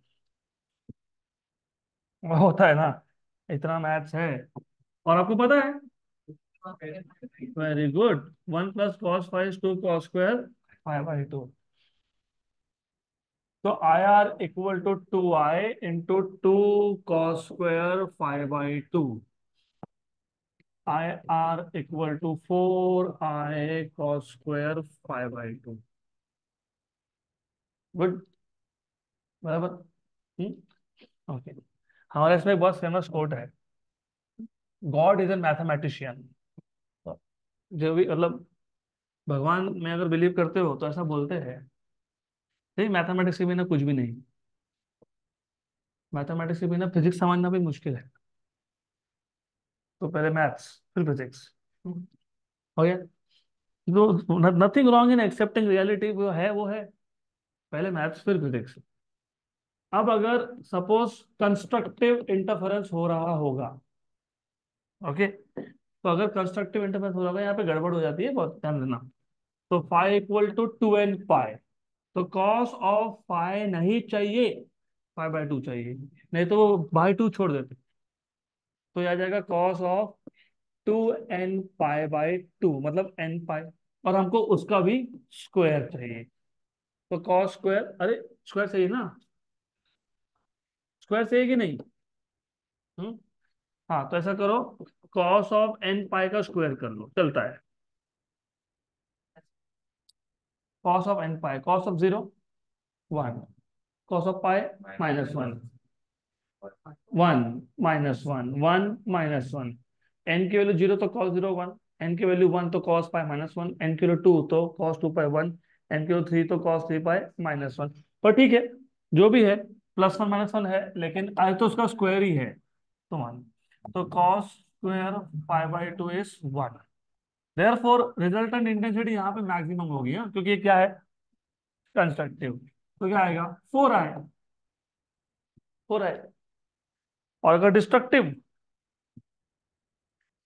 होता है ना, इतना मैथ्स है। और आपको पता है, वेरी गुड, 1 + cos 5 2 cos²5/2। तो I R equal to 2I into 2 cos² 5/2। I R equal to 4I cos² 5/2। Good, बराबर। ओके। हमारे इसमें एक बहुत फेमस कोट है, गॉड इज ए मैथमेटिशियन। जो भी मतलब भगवान में अगर बिलीव करते हो तो ऐसा बोलते हैं, नहीं मैथमेटिक्स के बिना कुछ भी नहीं, मैथमेटिक्स के बिना फिजिक्स समझना भी मुश्किल है। तो पहले मैथ्स फिर फिजिक्स, हो गया। तो nothing wrong in accepting reality, वो है पहले मैथ्स फिर फिजिक्स। अब अगर सपोज कंस्ट्रक्टिव इंटरफेरेंस हो रहा होगा, ओके, तो अगर कंस्ट्रक्टिव इंटरफेरेंस हो रहा होगा यहाँ पे गड़बड़ हो जाती है, बहुत ध्यान देना। तो फाई इक्वल टू 2n पाई, तो कॉस ऑफ फाई नहीं चाहिए, 5/2 चाहिए, नहीं तो वो बाई 2 छोड़ देते। तो यह आ जाएगा कॉस ऑफ 2n पाई/2, मतलब n पाई, और हमको उसका भी स्क्वायर चाहिए। तो कॉस स्क्वायर, अरे स्क्वायर चाहिए ना, स्क्वायर चाहिए कि नहीं। हम्म हाँ तो ऐसा करो, कॉस ऑफ एन पाई का स्क्वायर कर लो, चलता है। Cos of n pi, cos of zero 1, cos of pi -1, 1 -1 n की वैल्यू जीरो तो कॉस जीरो 1, एन की वैल्यू 1 तो कॉस पाई -1, एन की वैल्यू 2 तो कॉस 2 पाई 1, एन की वैल्यू 3 तो कॉस 3 पाई -1। पर ठीक है, जो भी है, +1 -1 है, लेकिन आज तो उसका स्क्वायर ही है तो मान, तो cos square pi is 1। Therefore resultant intensity यहाँ पे मैक्सिमम होगी, हाँ, क्योंकि ये क्या है, कंस्ट्रक्टिव। तो क्या आएगा, 4 आएगा, 4 आएगा। और अगर डिस्ट्रक्टिव,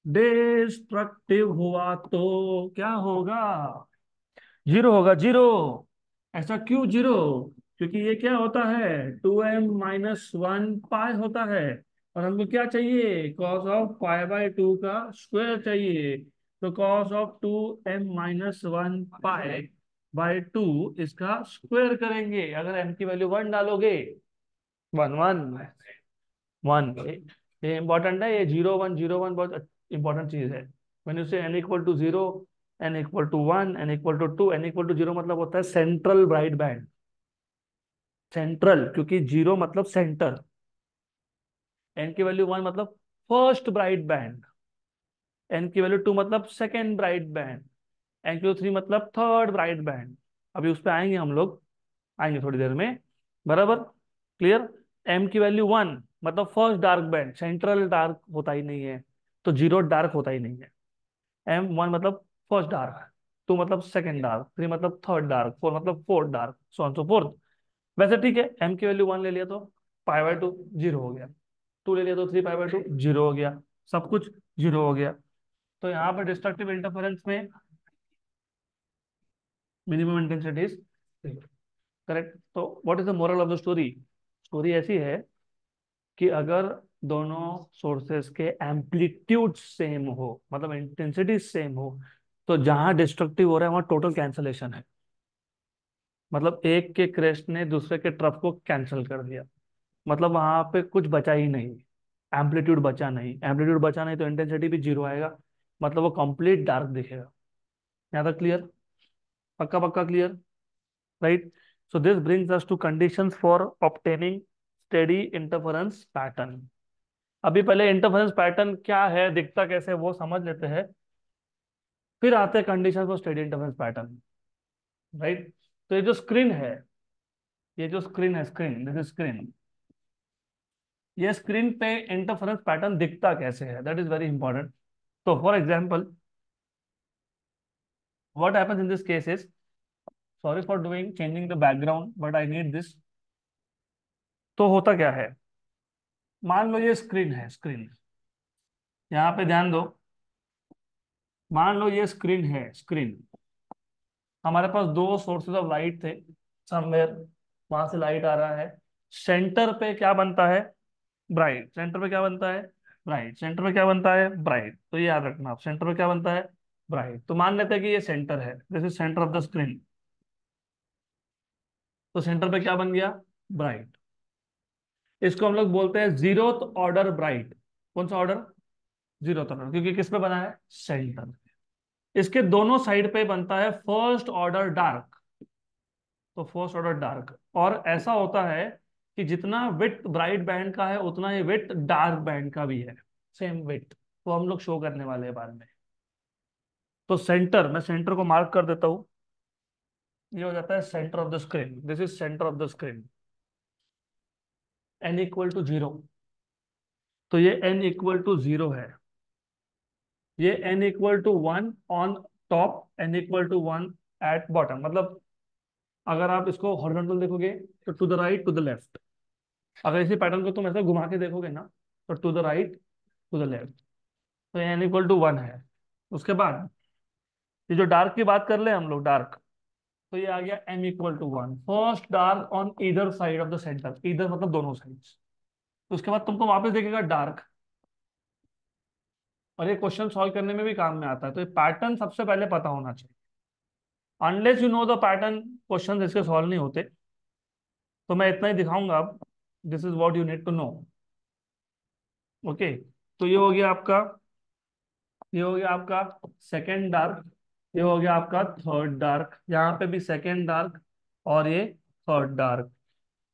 डिस्ट्रक्टिव हुआ तो क्या होगा, जीरो होगा, जीरो। ऐसा क्यों जीरो, क्योंकि ये क्या होता है, 2m-1 पाई होता है, और हमको क्या चाहिए, कॉस ऑफ पाई/2 का स्क्वायर चाहिए। तो कॉस ऑफ 2m-1 पाई/2 इसका स्क्वायर करेंगे, अगर m की वैल्यू 1 डालोगे, 1 1 1, ये इंपॉर्टेंट है, ये 0 1 0 1 बहुत इंपॉर्टेंट चीज है। When you say n equal to 0, n equal to 1, n equal to 2, n equal to 0 मतलब होता है सेंट्रल ब्राइट बैंड। सेंट्रल, क्योंकि 0 मतलब सेंटर, n की वैल्यू 1 मतलब फर्स्ट ब्राइट बैंड, n की वैल्यू 2 मतलब सेकेंड ब्राइट बैंड, n की वैल्यू 3 मतलब थर्ड ब्राइट बैंड। अभी उस पर आएंगे हम लोग, आएंगे थोड़ी देर में, बराबर, क्लियर। m की वैल्यू 1 मतलब first dark band, central dark होता ही नहीं है, तो जीरो डार्क होता ही नहीं है। M1 मतलब फर्स्ट डार्क, 2 मतलब सेकंड डार्क, 3 मतलब थर्ड डार्क, 4 मतलब fourth dark, so on so fourth. वैसे ठीक है, m की वैल्यू 1 ले लिया तो पाई/2 जीरो हो गया, 2 ले लिया तो 3 पाई/2 जीरो हो गया, सब कुछ जीरो हो गया। तो यहाँ पर डिस्ट्रक्टिव इंटरफेरेंस में मिनिमम इंटेंसिटी इज करेक्ट। तो what is the moral of the story, story ऐसी है कि अगर दोनों सोर्सेस के एम्पलीट्यूड सेम हो, मतलब इंटेंसिटी सेम हो, तो जहां डिस्ट्रक्टिव हो रहा है वहां टोटल कैंसलेशन है। मतलब एक के क्रेस्ट ने दूसरे के ट्रफ को कैंसिल कर दिया, मतलब वहां पे कुछ बचा ही नहीं, एम्पलीट्यूड बचा नहीं, एम्पलीट्यूड बचा नहीं तो इंटेंसिटी भी जीरो आएगा, मतलब वो कंप्लीट डार्क दिखेगा। यहाँ तक क्लियर, पक्का पक्का clear, right. So this brings us to conditions for obtaining steady interference pattern. अभी पहले इंटरफेरेंस पैटर्न क्या है, दिखता कैसे है, वो समझ लेते हैं, फिर आते हैं condition for steady interference pattern, right. तो ये जो स्क्रीन है, ये जो स्क्रीन है, स्क्रीन, दिस इज स्क्रीन, ये स्क्रीन पे इंटरफेरेंस पैटर्न दिखता कैसे है, दैट इज वेरी इंपॉर्टेंट। तो for example, what happens in this case is, sorry for doing changing the background but I need this. तो होता क्या है, मान लो ये स्क्रीन है, स्क्रीन, यहाँ पे ध्यान दो, मान लो ये स्क्रीन है, स्क्रीन, हमारे पास दो सोर्सेज ऑफ लाइट थे, समवेयर, वहां से लाइट आ रहा है, सेंटर पे क्या बनता है, ब्राइट, सेंटर पे क्या बनता है, ब्राइट, सेंटर पे क्या बनता है, ब्राइट, तो ये याद रखना आप, सेंटर पे क्या बनता है, ब्राइट। तो मान लेते हैं कि ये सेंटर है, this is centre of the screen, तो सेंटर पे क्या बन गया, ब्राइट। इसको हम लोग बोलते हैं जीरोथ ऑर्डर ब्राइट। कौन सा ऑर्डर, जीरोथ ऑर्डर, क्योंकि किस पे बना है, सेंटर। इसके दोनों साइड पे बनता है फर्स्ट ऑर्डर डार्क, तो फर्स्ट ऑर्डर डार्क। और ऐसा होता है कि जितना विड्थ ब्राइट बैंड का है उतना ही विड्थ डार्क बैंड का भी है, सेम विड्थ। तो हम लोग शो करने वाले हैं बाद में। तो सेंटर, मैं सेंटर को मार्क कर देता हूं, ये हो जाता है centre of the screen, this is centre of the screen, n equal to zero, तो ये n इक्वल टू जीरो है, ये n equal to 1 on top, n equal to 1 at bottom. मतलब अगर आप इसको हॉरिजॉन्टल देखोगे तो to the right to the left, अगर इसी पैटर्न को तुम ऐसा घुमा के देखोगे ना, तो to the right to the left, तो ये n इक्वल टू 1 है। उसके बाद ये जो डार्क की बात कर ले हम लोग, डार्क, तो ये आ गया m equal to 1, first dark on either side of the centre, either मतलब दोनों साइड्स। उसके बाद तुमको वापस देखेगा डार्क, और ये क्वेश्चन सॉल्व करने में भी काम में आता है, तो ये पैटर्न सबसे पहले पता होना चाहिए। Unless you know the pattern, question इसके सॉल्व नहीं होते। तो मैं इतना ही दिखाऊंगा अब, this is what you need to know, okay. तो ये हो गया आपका, ये हो गया आपका सेकेंड डार्क, ये हो गया आपका थर्ड डार्क, यहाँ पे भी सेकेंड डार्क और ये थर्ड डार्क,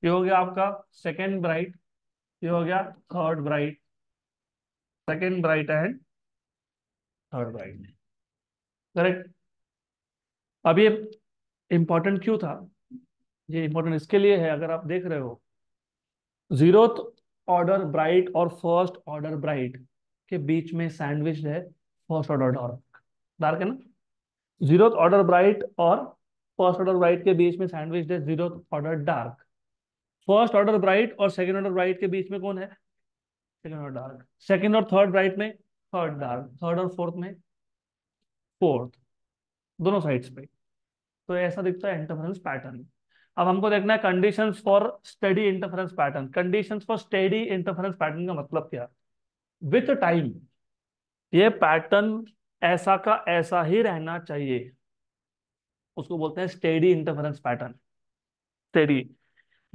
ये हो गया आपका सेकेंड ब्राइट, ये हो गया third bright, second bright and third bright. Correct. अब ये इंपॉर्टेंट क्यों था? ये इंपॉर्टेंट इसके लिए है, अगर आप देख रहे हो जीरोथ ऑर्डर ब्राइट और फर्स्ट ऑर्डर ब्राइट के बीच में सैंडविच है फर्स्ट ऑर्डर डार्क, डार्क है ना। जीरोथ ऑर्डर ब्राइट और फर्स्ट ऑर्डर ब्राइट के बीच में सैंडविच है zeroth order dark. First order bright और सेकंड ऑर्डर ब्राइट के बीच में कौन है? Second order dark. सेकंड और थर्ड ब्राइट में थर्ड डार्क, थर्ड और फोर्थ में फोर्थ, दोनों साइड्स पे। तो ऐसा दिखता है इंटरफेरेंस पैटर्न। अब हमको देखना है conditions for steady interference pattern. Conditions for steady interference pattern का मतलब क्या? विथ टाइम ये पैटर्न ऐसा का ऐसा ही रहना चाहिए, उसको बोलते हैं स्टेडी इंटरफेरेंस पैटर्न। स्टेडी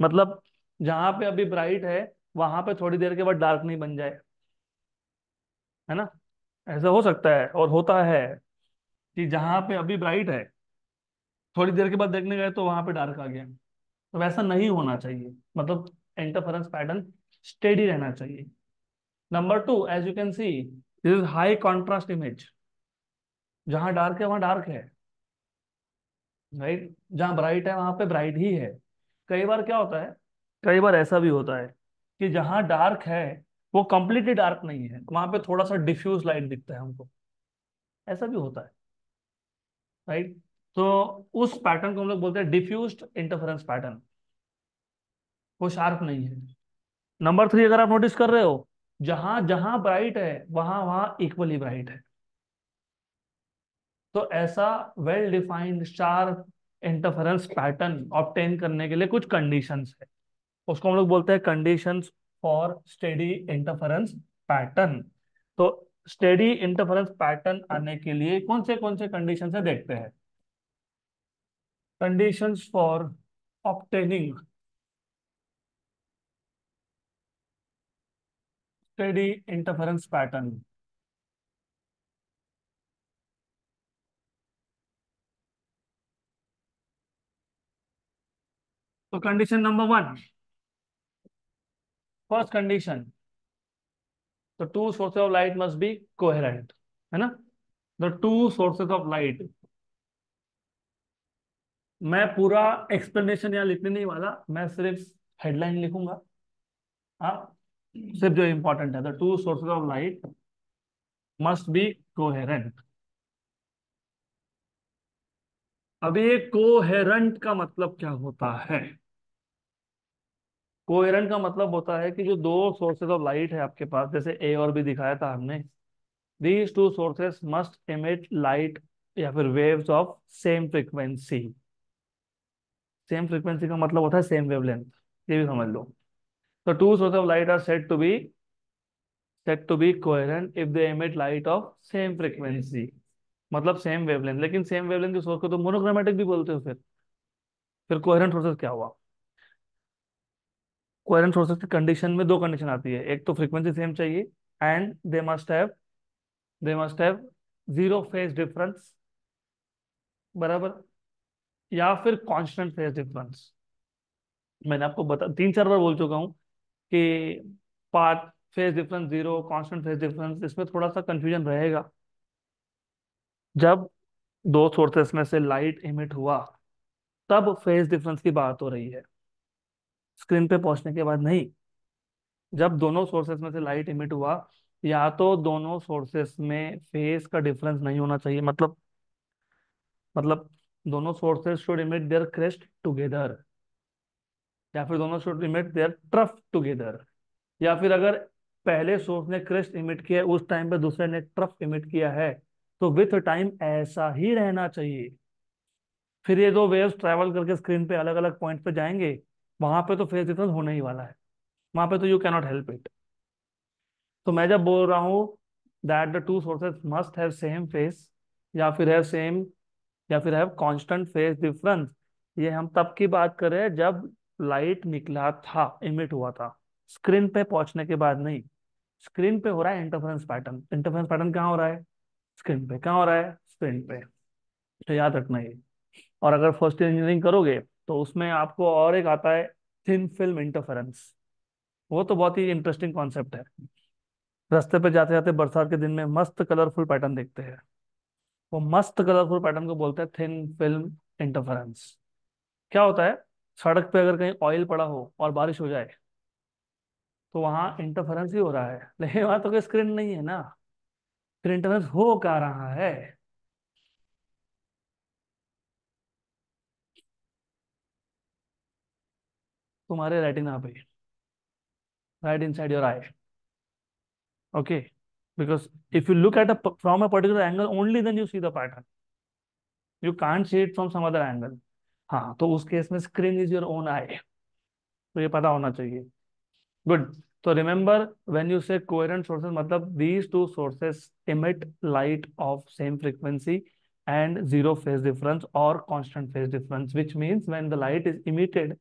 मतलब जहां पे अभी ब्राइट है वहां पे थोड़ी देर के बाद डार्क नहीं बन जाए, है ना। ऐसा हो सकता है और होता है कि जहां पे अभी ब्राइट है थोड़ी देर के बाद देखने गए तो वहां पे डार्क आ गया। तो वैसा नहीं होना चाहिए, मतलब इंटरफेरेंस पैटर्न स्टेडी रहना चाहिए। Number two, as you can see this is high contrast image. जहां डार्क है वहां डार्क है, राइट। जहां ब्राइट है वहां पे ब्राइट ही है। कई बार क्या होता है, कई बार ऐसा भी होता है कि जहां डार्क है वो कंप्लीटली डार्क नहीं है, वहां पे थोड़ा सा डिफ्यूज लाइट दिखता है हमको, ऐसा भी होता है, राइट। तो उस पैटर्न को हम लोग बोलते हैं डिफ्यूज्ड इंटरफेरेंस पैटर्न, वो शार्प नहीं है। नंबर थ्री, अगर आप नोटिस कर रहे हो जहां जहां ब्राइट है वहां वहां इक्वली ब्राइट है। तो ऐसा well defined sharp interference pattern obtain करने के लिए कुछ कंडीशंस है, उसको हम लोग बोलते हैं conditions for steady interference pattern. तो स्टेडी इंटरफेरेंस पैटर्न आने के लिए कौन से कंडीशन है देखते हैं। Conditions for obtaining steady interference pattern. तो condition number one, first condition, the two sources of light must be coherent, है ना। The two sources of light, मैं पूरा एक्सप्लेनेशन यहाँ लिखने नहीं वाला, मैं सिर्फ हेडलाइन लिखूंगा। हाँ, सिर्फ जो इंपॉर्टेंट है, the two sources of light must be coherent. अब ये कोहेरेंट का मतलब क्या होता है? कोहेरेंट का मतलब होता है कि जो दो सोर्सेज ऑफ लाइट है आपके पास, जैसे ए और बी दिखाया था हमने, these two sources must emit light या फिर waves of same frequency. Same frequency का मतलब होता है सेम वेवलेंथ, ये भी समझ लो। तो two source of light are set to be coherent if they emit light of same frequency, मतलब सेम वेवलेंथ। लेकिन सेम वेवलेंथ के सोर्स को तो मोनोक्रोमेटिक भी बोलते हो। फिर कोहेरेंट सोर्सेज क्या हुआ? कोहेरेंट सोर्सेज की कंडीशन में दो कंडीशन आती है, एक तो फ्रीक्वेंसी सेम चाहिए and they must have zero phase difference, बराबर, या फिर कांस्टेंट फेज डिफरेंस। मैंने आपको बता 3-4 बार बोल चुका हूँ कि path phase difference zero, constant phase difference, इसमें थोड़ा सा कंफ्यूजन रहेगा। जब दो सोर्सेस में से लाइट इमिट हुआ तब फेज डिफरेंस की बात हो रही है, स्क्रीन पे पहुंचने के बाद नहीं। जब दोनों सोर्सेस में से लाइट इमिट हुआ, या तो दोनों सोर्सेस में फेज का डिफरेंस नहीं होना चाहिए, मतलब दोनों sources should emit their crest together, या फिर दोनों should emit their trough together, या फिर अगर पहले सोर्स ने क्रेस्ट इमिट किया है उस टाइम पे दूसरे ने ट्रफ इमिट किया है, तो विथ टाइम ऐसा ही रहना चाहिए। फिर ये दो वेव्स ट्रैवल करके स्क्रीन पे अलग अलग पॉइंट पे जाएंगे, वहां पे तो फेज डिफरेंस होने ही वाला है, वहां पे तो यू कैनॉट हेल्प इट। तो मैं जब बोल रहा हूँ that the two sources must have same face, या फिर हैव सेम, या फिर हैव कांस्टेंट फेज डिफरेंस, ये हम तब की बात कर रहे हैं जब लाइट निकला था, इमिट हुआ था, स्क्रीन पे पहुंचने के बाद नहीं। स्क्रीन पे हो रहा है इंटरफेरेंस पैटर्न। इंटरफेरेंस पैटर्न कहाँ हो रहा है? स्क्रीन पे। कहाँ हो रहा है? स्क्रीन पे। तो याद रखना ये। और अगर फर्स्ट ईयर इंजीनियरिंग करोगे तो उसमें आपको और एक आता है, थिन फिल्म इंटरफेरेंस। वो तो बहुत ही इंटरेस्टिंग कॉन्सेप्ट है। रास्ते पे जाते जाते बरसात के दिन में मस्त कलरफुल पैटर्न देखते हैं। वो मस्त कलरफुल पैटर्न को बोलते हैं थिन फिल्म इंटरफेरेंस। क्या होता है? सड़क पे अगर कहीं ऑयल पड़ा हो और बारिश हो जाए तो वहां इंटरफेरेंस ही हो रहा है, लेकिन वहां तो कोई स्क्रीन नहीं है ना। फिर इंटरफेरेंस हो क्या रहा है? तुम्हारे रेटिना पे, right inside your eye. Okay, because if you look at from a particular angle only then you see the pattern, you can't see it from some other angle. हाँ, तो उस केस में screen is your own eye. तो ये पता होना चाहिए। गुड। तो remember, when you say coherent sources, मतलब these two sources emit light of same frequency and zero phase difference or constant phase difference, which means when the light is emitted,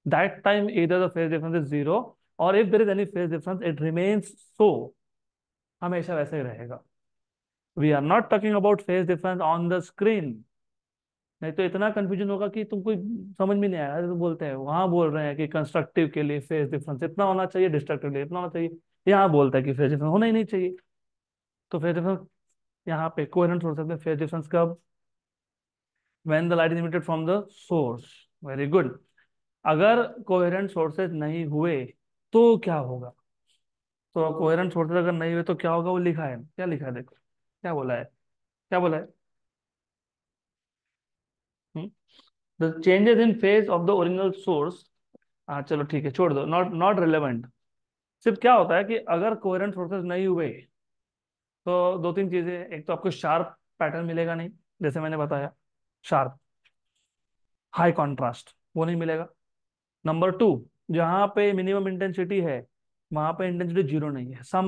that time either the phase difference is zero, or if there is any phase difference it remains so, हमेशा वैसे ही रहेगा। We are not talking about phase difference on the screen. नहीं तो इतना confusion होगा कि तुमको समझ में नहीं आया। तो बोलते हैं, वहां बोल रहे हैं कि कंस्ट्रक्टिव के लिए फेज डिफरेंस इतना होना चाहिए, डिस्ट्रक्टिव के लिए इतना होना चाहिए। यहाँ बोलता है कि फेज डिफरेंस होना ही नहीं चाहिए। तो फेज डिफरेंस यहाँ पे कोहेरेंट सोर्सेज में फेज डिफरेंस कब? When the light is emitted from the source. Very good. अगर कोहेरेंट सोर्सेज नहीं हुए तो क्या होगा? तो कोहेरेंट सोर्सेज अगर नहीं हुए तो क्या होगा? वो लिखा है, क्या लिखा है देखो, क्या बोला है? क्या बोला है? The changes in phase of the original source. हाँ चलो ठीक है, छोड़ दो, नॉट नॉट रिलेवेंट। सिर्फ क्या होता है कि अगर कोहेरेंट सोर्सेज नहीं हुए तो दो तीन चीजें, एक तो आपको शार्प पैटर्न मिलेगा नहीं, जैसे मैंने बताया, शार्प हाई कॉन्ट्रास्ट वो नहीं मिलेगा। नंबर टू, जहां पे मिनिमम इंटेंसिटी है वहां पे इंटेंसिटी जीरो नहीं है, some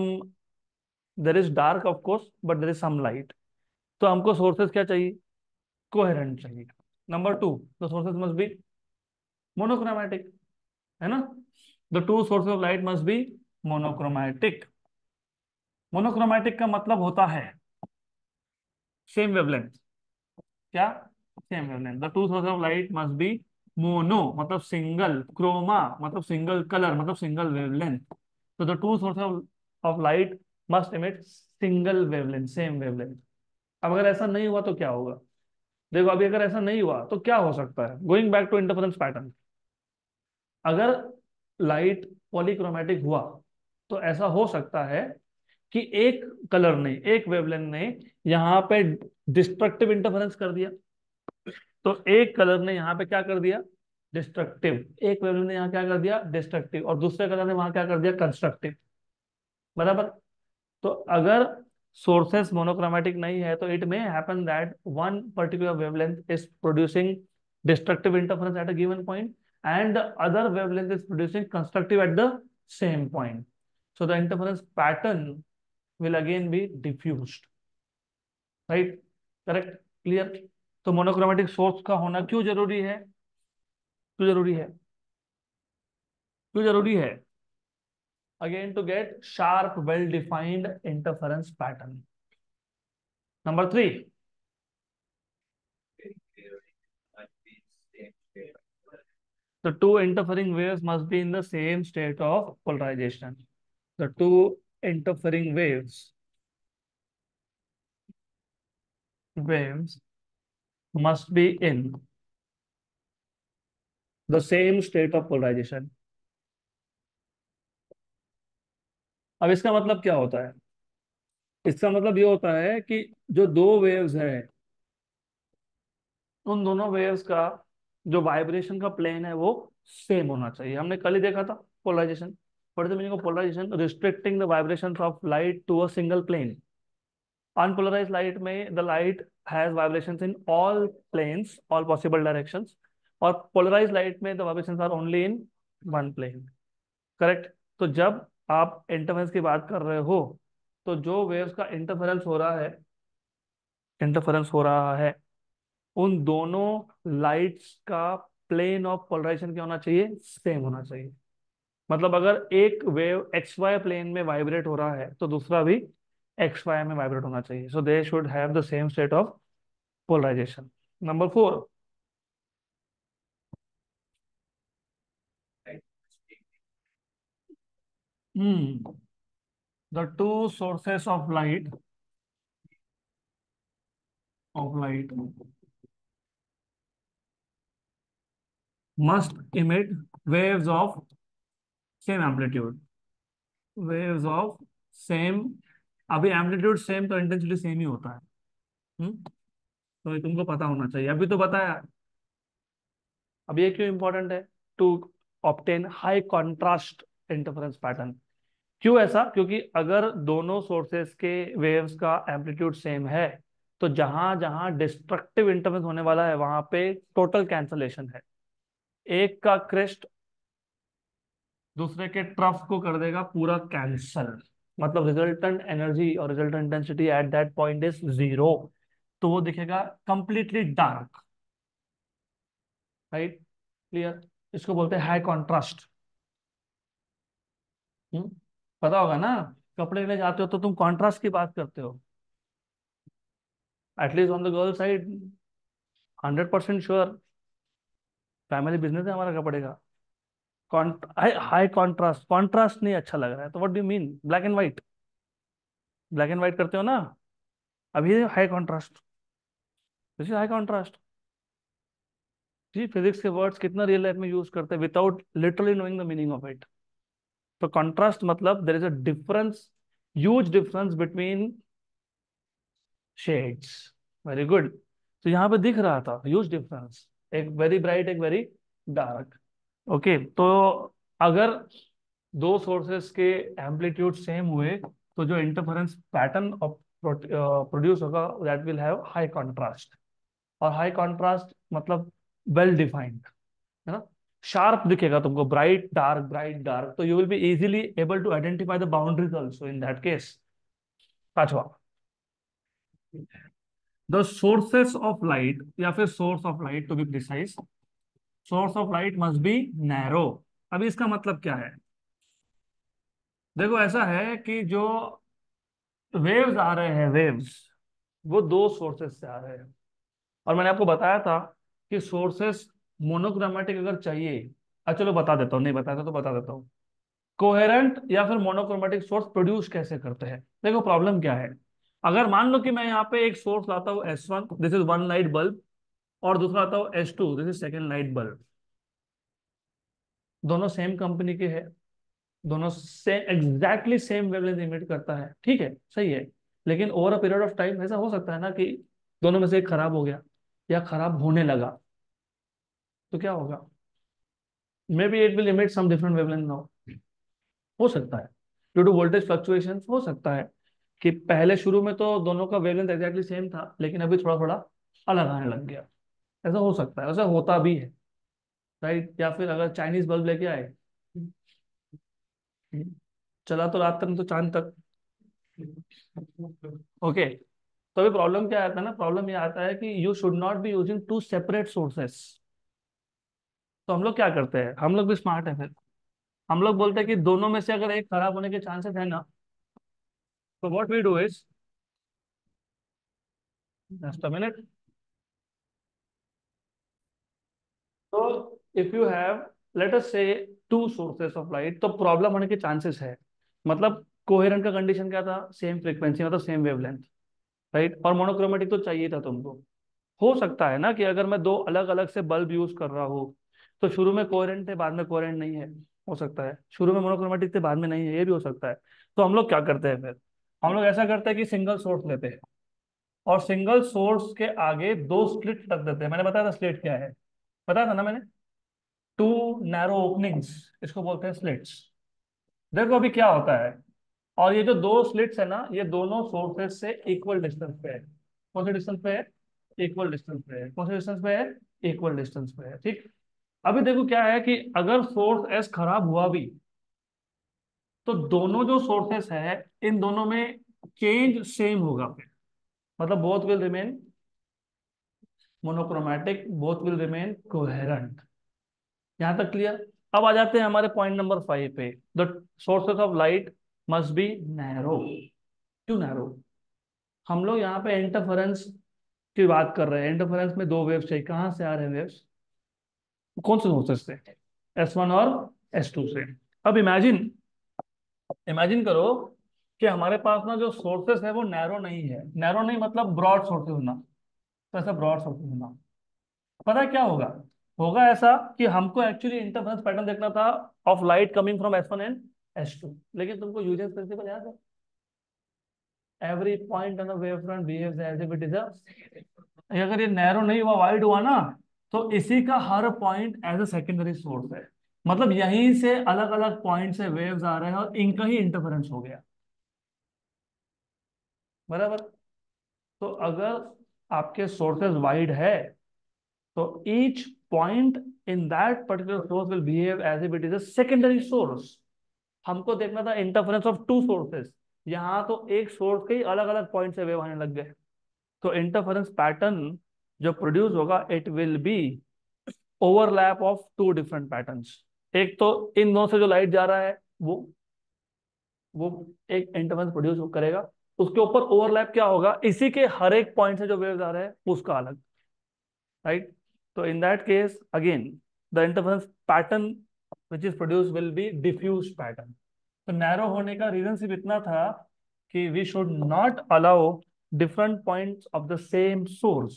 there is dark of course but there is some light. तो हमको सोर्सेज क्या चाहिए? कोहेरेंट चाहिए। Number two, the sources must be monochromatic, है ना? The two sources of light must be monochromatic. Monochromatic का मतलब होता है सेम वेवलेंथ। क्या? Same wavelength. The two source of light must be mono, मतलब सिंगल, क्रोमा मतलब सिंगल कलर, मतलब सिंगल वेवलेंथ। तो the two source of light must emit single wavelength, same wavelength. अब अगर ऐसा नहीं हुआ तो क्या होगा? देखो, अभी अगर ऐसा नहीं हुआ तो क्या हो सकता है? Going back to interference pattern, अगर लाइट पॉलीक्रोमेटिक हुआ तो ऐसा हो सकता है कि एक कलर ने, एक वेवलेंथ ने यहाँ पे डिस्ट्रक्टिव इंटरफेरेंस कर दिया। तो एक कलर ने यहाँ पे क्या कर दिया? डिस्ट्रक्टिव। एक वेवलेंथ ने यहाँ क्या कर दिया? डिस्ट्रक्टिव। और दूसरे कलर ने वहां क्या कर दिया? कंस्ट्रक्टिव। बराबर। तो अगर सोर्सेस मोनोक्रोमेटिक नहीं है तो it may happen that one particular wavelength is producing destructive interference at a given point and the other wavelength is producing constructive at the same point. So the interference pattern will again be diffused. Right? Correct? Clear? तो monochromatic source का होना क्यों जरूरी है? क्यों जरूरी है? क्यों जरूरी है? Again to get sharp well defined interference pattern. Number three, the two interfering waves must be in the same state of polarization. The two interfering waves must be in the same state of polarization. अब इसका मतलब क्या होता है? इसका मतलब ये होता है कि जो दो वेव्स हैं उन दोनों वेव्स का जो वाइब्रेशन का प्लेन है वो सेम होना चाहिए। हमने कल ही देखा था polarization. What is the meaning of polarization? Restricting the vibration of light to a single plane. Unpolarized light में the light has vibrations in all planes, all possible directions. और पोलराइज्ड लाइट में the vibrations are only in one plane. Correct? तो जब आप interference की बात कर रहे हो तो जो वेव्स का इंटरफेरेंस हो रहा है उन दोनों लाइट्स का प्लेन ऑफ पोलराइजेशन क्या होना चाहिए? सेम होना चाहिए। मतलब अगर एक वेव एक्स वाई प्लेन में वाइब्रेट हो रहा है तो दूसरा भी एक्स वाई में वाइब्रेट होना चाहिए, so they should have the same state of polarization. Number 4। hmm the two sources of light must emit waves of same amplitude, waves of same, अभी एम्पलीट्यूड सेम तो इंटेंसिटी सेम ही होता है। तो ये तुमको पता होना चाहिए, अभी तो बताया। अब ये क्यों इंपॉर्टेंट है? To obtain high contrast interference pattern. क्यों ऐसा? क्योंकि अगर दोनों सोर्सेस के वेव्स का एम्पलीट्यूड सेम है तो जहां जहां डिस्ट्रक्टिव इंटरफेरेंस होने वाला है वहां पे टोटल कैंसलेशन है। एक का क्रेस्ट दूसरे के ट्रफ को कर देगा पूरा कैंसल, मतलब रिजल्टेंट एनर्जी और resultant intensity at that point is zero. तो वो दिखेगा कंप्लीटली डार्क। राइट? क्लियर? इसको बोलते हैं हाई कॉन्ट्रास्ट। पता होगा ना, कपड़े लेने जाते हो तो तुम कॉन्ट्रास्ट की बात करते हो, at least on the girl side. 100% sure family business है हमारा कपड़े का। हाई कॉन्ट्रास्ट, कॉन्ट्रास्ट नहीं अच्छा लग रहा है तो what do you mean? Black and white, black and white करते हो ना, अभी high contrast, this is high contrast. जी, फिजिक्स के वर्ड्स कितना रियल लाइफ में यूज करते हैं without literally knowing the meaning of it. तो कॉन्ट्रास्ट मतलब there is a difference, huge difference between shades. Very good. तो यहाँ पे दिख रहा था ह्यूज डिफरेंस, एक वेरी ब्राइट एक वेरी डार्क। ओके, तो अगर दो सोर्सेस के एम्पलीट्यूड सेम हुए तो जो इंटरफेरेंस पैटर्न प्रोड्यूस होगा that will have high contrast. और हाई कॉन्ट्रास्ट मतलब वेल डिफाइंड, है ना? शार्प दिखेगा तुमको, ब्राइट डार्क, तो you will be easily able to identify the boundaries also in that case. पांचवा, द सोर्सेस ऑफ लाइट, या फिर source of light to be precise, source of light must be narrow. अभी इसका मतलब क्या है? देखो ऐसा है कि जो वेव्स आ रहे हैं, वेव्स वो दो सोर्सेस से आ रहे हैं। और मैंने आपको बताया था कि सोर्सेस मोनोक्रोमेटिक अगर चाहिए, चलो बता देता हूँ, नहीं बताया था तो बता देता हूँ। कोहेरेंट या फिर मोनोक्रोमेटिक सोर्स प्रोड्यूस कैसे करते हैं? देखो प्रॉब्लम क्या है। अगर मान लो कि मैं यहाँ पे एक सोर्स लाता हूँ S1, this is one light bulb, और दूसरा आता हूँ S2, this is second light bulb. दोनों सेम कंपनी के हैं, दोनों से एग्जैक्टली सेम वेवलेंथ इमिट करता है, ठीक है, सही है। लेकिन over a period of time ऐसा हो सकता है ना कि दोनों में से एक खराब हो गया या खराब होने लगा, तो क्या होगा? Maybe it will emit some different wavelength now, हो सकता है। ड्यू टू वोल्टेज फ्लक्चुएशन हो सकता है कि पहले शुरू में तो दोनों का वेवलेंथ एग्जैक्टली सेम था लेकिन अभी थोड़ा थोड़ा अलग आने लग गया। ऐसा हो सकता है, ऐसा होता भी है। राइट? या फिर अगर चाइनीज बल्ब लेके आए, चला तो रात तक तो चांद तक। ओके, तो अभी प्रॉब्लम क्या आता है ना, प्रॉब्लम ये आता है कि you should not be using two separate sources. तो हम लोग क्या करते हैं, हम लोग भी स्मार्ट है फिर, हम लोग बोलते हैं कि दोनों में से अगर एक खराब होने के चांसेस है ना, तो what we do is, just a minute. तो if you have, let us say, two sources of light, तो प्रॉब्लम होने के चांसेस है। मतलब कोहेरेंट का कंडीशन क्या था? सेम फ्रीक्वेंसी, मतलब सेम वेवलेंथ। राइट? और मोनोक्रोमेटिक तो चाहिए था तुमको। हो सकता है ना कि अगर मैं दो अलग अलग से बल्ब यूज कर रहा हूँ तो शुरू में कोहेरेंट थे बाद में कोहेरेंट नहीं है, हो सकता है। शुरू में मोनोक्रोमेटिक थे बाद में नहीं है, ये भी हो सकता है। तो हम लोग क्या करते हैं फिर? हम लोग ऐसा करते हैं कि सिंगल सोर्स लेते हैं और सिंगल सोर्स के आगे दो स्लिट रख देते हैं। मैंने बताया था स्लिट क्या है, बताया था ना मैंने, टू नैरो ओपनिंग्स, इसको बोलते हैं स्लिट्स। देखो अभी क्या होता है, और ये जो दो स्लिट्स है ना, ये दोनों सोर्सेस से इक्वल डिस्टेंस पे है। कौन से डिस्टेंस पे है? इक्वल डिस्टेंस पे है। कौन से डिस्टेंस पे है? इक्वल डिस्टेंस पे है, ठीक। अभी देखो क्या है कि अगर सोर्स एस खराब हुआ भी तो दोनों जो सोर्सेस है इन दोनों में चेंज सेम होगा फिर, मतलब both will remain monochromatic, both will remain coherent. यहां तक क्लियर? अब आ जाते हैं हमारे पॉइंट नंबर 5 पे। The sources of light must be narrow. क्यों नैरो? हम लोग यहाँ पे इंटरफेरेंस की बात कर रहे हैं। इंटरफेरेंस में दो वेव्स चाहिए, कहाँ से आ रहे हैं वेव्स? कौन से सोर्सेस से? S1 और S2 से। अब इमेजिन इमेजिन करो कि हमारे पास ना जो सोर्सेस है वो नैरो नहीं है। नैरो नहीं मतलब ब्रॉड सोर्सेस होना। तो ऐसा ब्रॉड सोर्सेस होना, पता है क्या होगा? होगा ऐसा कि हमको एक्चुअली इंटरफेरेंस पैटर्न देखना था of light coming from S1 and S2, लेकिन तुमको ह्यूजेंस प्रिंसिपल याद है? Every point on the wave front behaves as if it is a, अगर ये नैरो नहीं हुआ, वाइड हुआ ना, तो इसी का हर point as a secondary source है। मतलब यहीं से अलग अलग पॉइंट से वेव्स आ रहे हैं और इनका ही इंटरफेरेंस हो गया। बराबर। तो अगर आपके सोर्सेज वाइड है तो each point in that particular source will behave as if it is a secondary source. हमको देखना था इंटरफेरेंस ऑफ टू सोर्सेज, यहाँ तो एक सोर्स के ही अलग अलग पॉइंट से वेव आने लग गए। तो इंटरफेरेंस पैटर्न जो प्रोड्यूस होगा it will be overlap of two different patterns. एक तो इन दोनों से जो लाइट जा रहा है वो एक इंटरफेरेंस प्रोड्यूस करेगा। उसके ऊपर ओवरलैप क्या होगा, इसी के हर एक पॉइंट से जो वेव्स आ रहे हैं उसका अलग। राइट। तो in that case again the interference pattern which is produce will be diffuse pattern. तो नैरो होने का रीजन सिर्फ इतना था कि we should not allow different points of the same source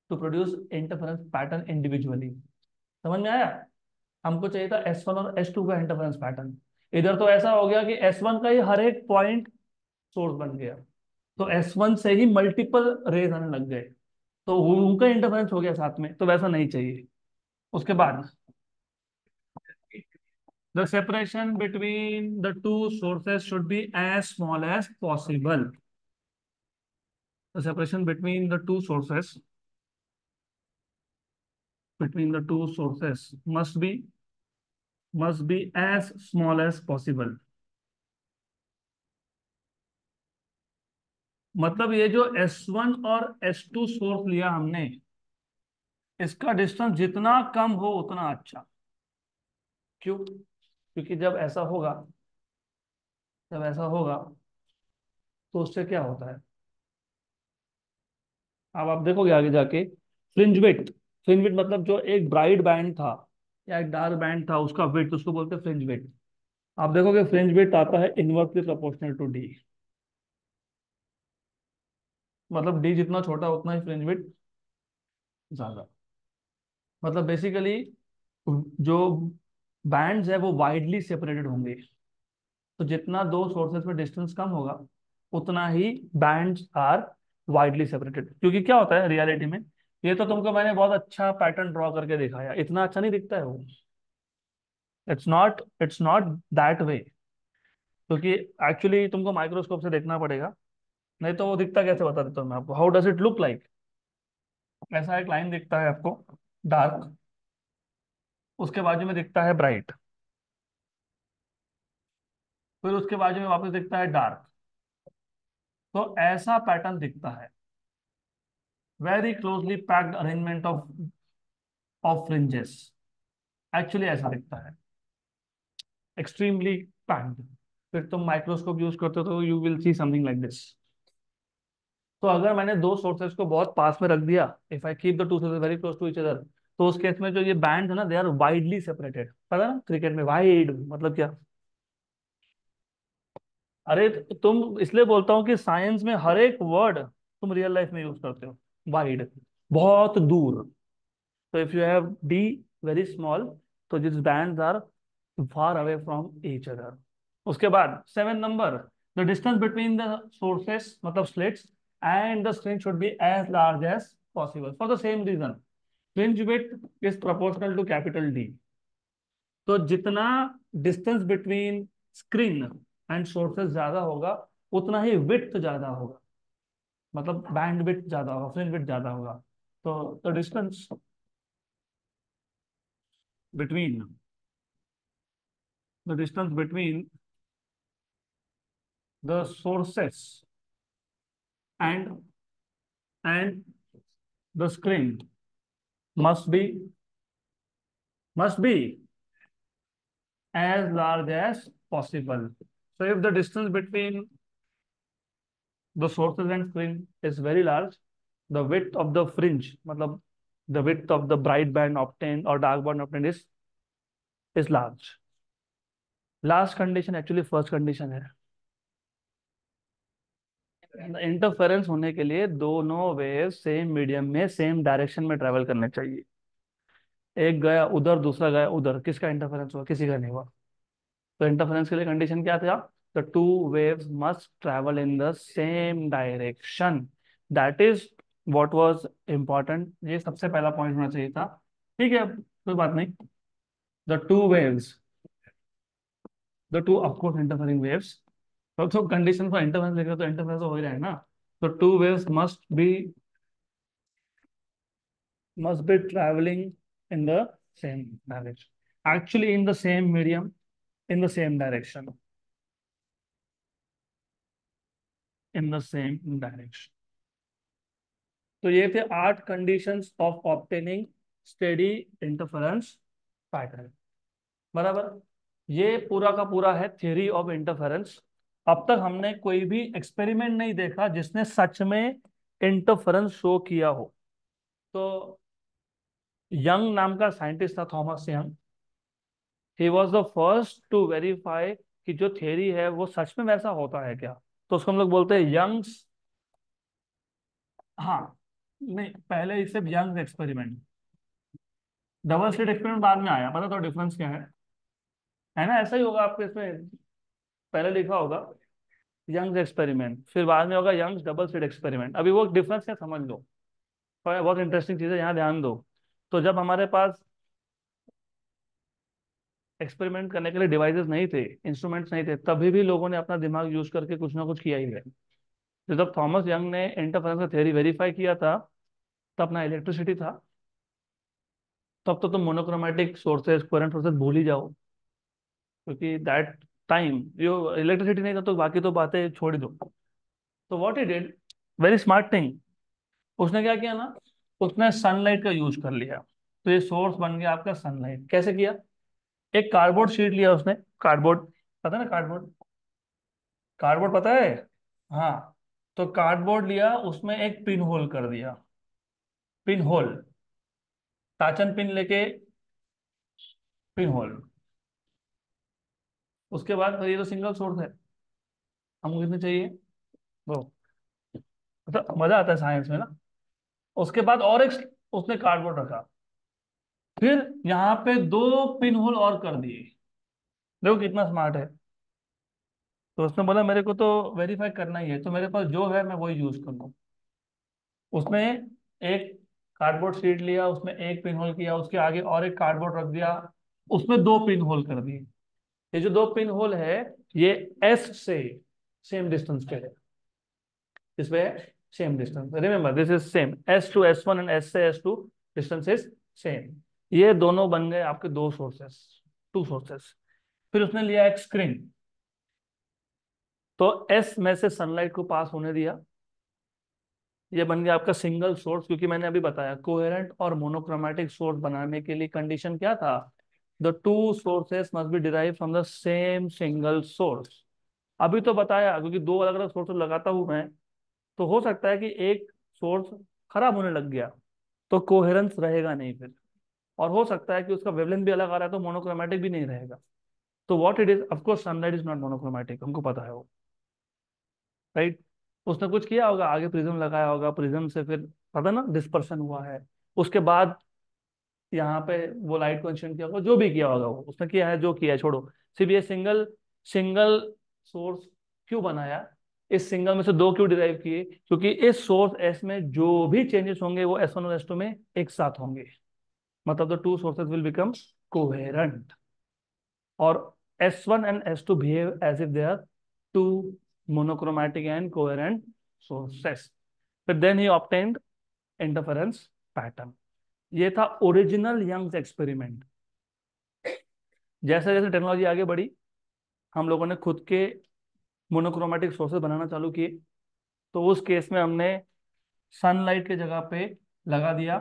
to produce interference pattern individually. समझ में आया? हमको चाहिए था S1 और S2 का इंटरफेरेंस पैटर्न। इधर तो ऐसा हो गया कि S1 का ही हर एक पॉइंट सोर्स बन गया, तो S1 से ही मल्टीपल रेज आने लग गए, तो उनका इंटरफेरेंस हो गया साथ में, तो वैसा नहीं चाहिए। उसके बाद the separation between the two sources should be as small as possible. The separation between the two sources must be as small as possible। मतलब ये जो S1 और S2 सोर्स लिया हमने, इसका डिस्टेंस जितना कम हो उतना अच्छा। क्यों? क्योंकि जब ऐसा होगा तो उससे क्या होता है, अब आप देखोगे आगे जाके। फ्रिंज विड्थ मतलब जो एक ब्राइट बैंड था या एक डार्क बैंड था उसका विड्थ, उसको बोलते हैं फ्रिंज विड्थ। आप देखोगे फ्रिंज विड्थ आता है इनवर्सली प्रोपोर्शनल टू डी। मतलब डी जितना छोटा उतना ही फ्रिंज विड्थ ज्यादा। मतलब बेसिकली जो बैंड्स है वो वाइडली सेपरेटेड होंगे, तो जितना दो सोर्सेज में डिस्टेंस कम होगा उतना ही बैंड्स आर वाइडली सेपरेटेड। क्योंकि क्या होता है रियलिटी में, ये तो तुमको मैंने बहुत अच्छा पैटर्न ड्रॉ करके दिखाया, इतना अच्छा नहीं दिखता है वो। It's not that way. क्योंकि एक्चुअली तुमको माइक्रोस्कोप से देखना पड़ेगा, नहीं तो वो दिखता कैसे, बता देता हूँ मैं आपको। How does it look like? ऐसा एक लाइन दिखता है आपको, डार्क, उसके बाजू में दिखता है ब्राइट, फिर उसके बाजू में वापस दिखता है डार्क। तो ऐसा पैटर्न दिखता है, very closely packed arrangement of fringes. Actually ऐसा दिखता है, एक्सट्रीमली पैक्ड। फिर तुम माइक्रोस्कोप यूज करते हो तो you will see something like this. तो अगर मैंने दो सोर्सेज को बहुत पास में रख दिया, if I keep the two sources very close to each other, तो उस केस में जो ये बैंड है ना, दे आर वाइडली सेपरेटेड। पता है ना क्रिकेट में वाइड मतलब क्या? अरे तुम इसलिए बोलता हूँ कि साइंस में हर एक वर्ड तुम रियल लाइफ में यूज करते हो। वाइड, बहुत दूर। तो if you have D very small, तो this bands are far away from each other. उसके बाद 7 number, the distance between the sources मतलब slits and the screen should be as large as possible for the same reason. Fringe width is proportional to capital D. तो जितना distance between screen and sources ज्यादा होगा उतना ही width ज्यादा होगा, मतलब band width ज्यादा होगा, फ्रिंज विड्थ ज्यादा होगा। तो the distance between the distance between the sources and and the screen must be must be as large as possible. So if the distance between the sources and screen is very large, the width of the fringe, मतलब the width of the bright band obtained or dark band obtained is large. Last condition actually first condition है. Interference होने के लिए दोनों wave same medium में same direction में travel करने चाहिए. एक गया उधर दूसरा गया उधर, किसका इंटरफेरेंस हुआ? किसी का नहीं हुआ. तो इंटरफेरेंस के लिए कंडीशन क्या था? The two waves must travel in the same direction. That is what was important. ये सबसे पहला पॉइंट होना चाहिए था. ठीक है, कोई बात नहीं. The two waves, the two of course interfering waves. तो कंडीशन फॉर इंटरफेरेंस लिख रहे तो इंटरफेरेंस हो ही रहा है ना. तो two waves must be traveling in the same direction. Actually, in the same medium, in the same direction, in the same direction. तो ये थे 8 conditions of obtaining steady interference pattern. बराबर. ये पूरा का पूरा है थ्योरी ऑफ इंटरफेरेंस. अब तक हमने कोई भी एक्सपेरिमेंट नहीं देखा जिसने सच में इंटरफेरेंस शो किया हो. तो यंग नाम का साइंटिस्ट था, Thomas Young. He was the first to verify कि जो थ्योरी है वो सच में वैसा होता है क्या. तो उसको हम लोग बोलते हैं यंग्स. हाँ, नहीं, पहले इसे Young's experiment. Double slit experiment बाद में आया. पता तो डिफरेंस क्या है ना? ऐसा ही होगा आपके इसमें, पहले लिखा होगा यंग्स एक्सपेरिमेंट, फिर बाद में होगा यंग्स डबल स्लिट एक्सपेरिमेंट. अभी वो डिफरेंस क्या समझ लो. पर बहुत इंटरेस्टिंग चीज़ है, यहाँ ध्यान दो. तो जब हमारे पास एक्सपेरिमेंट करने के लिए डिवाइसेस नहीं थे, इंस्ट्रूमेंट्स नहीं थे, तभी भी लोगों ने अपना दिमाग यूज करके कुछ ना कुछ किया ही है. तो जब थॉमस यंग ने इंटरफेरेंस का थ्योरी वेरीफाई किया था, तब अपना इलेक्ट्रिसिटी था. तब तो तुम मोनोक्रोमेटिक सोर्सेज कोहेरेंट सोर्सेज भूल ही जाओ, क्योंकि दैट टाइम जो इलेक्ट्रिसिटी नहीं था तो बाकी तो बातें छोड़ ही दो. तो what he did, very smart thing, उसने क्या किया ना, उसने सनलाइट का यूज कर लिया. तो ये सोर्स बन गया आपका सनलाइट. कैसे किया? एक कार्डबोर्ड शीट लिया उसने. कार्डबोर्ड, पता है ना कार्डबोर्ड? कार्डबोर्ड पता है? हाँ. तो कार्डबोर्ड लिया, उसमें एक पिन होल कर दिया. पिन होल, टाचन पिन लेके पिन होल. उसके बाद ये तो सिंगल सोर्स है, हमको कितने चाहिए वो. मतलब मजा आता है साइंस में ना. उसके बाद और एक उसने कार्डबोर्ड रखा, फिर यहाँ पे 2 पिन होल और कर दिए. देखो कितना स्मार्ट है. तो उसने बोला मेरे को तो वेरीफाई करना ही है, तो मेरे पास जो है मैं वही यूज करूँ. उसने एक कार्डबोर्ड शीट लिया, उसमें एक पिन होल किया, उसके आगे और एक कार्डबोर्ड रख दिया, उसमें 2 पिन होल कर दिए. ये जो 2 पिन होल है, ये एस से सेम डिस्टेंस पे है. इसमें same distance, remember this is same. S to S1 and S से S2 डिस्टेंस इज सेम. ये दोनों बन गए आपके 2 सोर्सेस, 2 सोर्सेस. फिर उसने लिया एक स्क्रीन. तो एस में से सनलाइट को पास होने दिया. ये बन गया आपका सिंगल सोर्स, क्योंकि मैंने अभी बताया कोहेरेंट और मोनोक्रोमेटिक सोर्स बनाने के लिए कंडीशन क्या था? The two sources must be derive from the same single source. अभी तो बताया, क्योंकि 2 अलग अलग सोर्स लगाता हूं मैं, तो हो सकता है कि एक सोर्स खराब होने लग गया तो कोहेरेंस रहेगा नहीं फिर. और हो सकता है कि उसका वेवलेंथ भी अलग आ रहा है तो मोनोक्रोमेटिक भी नहीं रहेगा. तो what it is, of course sunlight is not monochromatic, हमको पता है वो, राइट. उसने कुछ किया होगा, आगे प्रिज्म लगाया होगा, प्रिज्म से फिर पता ना डिस्पर्शन हुआ है. उसके बाद यहाँ पे वो लाइट को इंसिडेंट किया होगा, जो भी किया होगा वो उसने किया है, जो किया है छोड़ो. सिर्फ ये सिंगल सिंगल सोर्स क्यों बनाया, इस सिंगल में से 2 क्यों डिराइव किए? क्योंकि इस सोर्स एस में जो भी चेंजेस होंगे वो S1 और S2 में एक साथ होंगे. मतलब the two sources will become coherent. और S1 and S2 behave as if they are two monochromatic and coherent sources. But then he obtained interference pattern. ये था ओरिजिनल यंग्स एक्सपेरिमेंट. जैसे जैसे टेक्नोलॉजी आगे बढ़ी, हम लोगों ने खुद के मोनोक्रोमेटिक सोर्सेज बनाना चालू किए. तो उस केस में हमने सनलाइट के जगह पे लगा दिया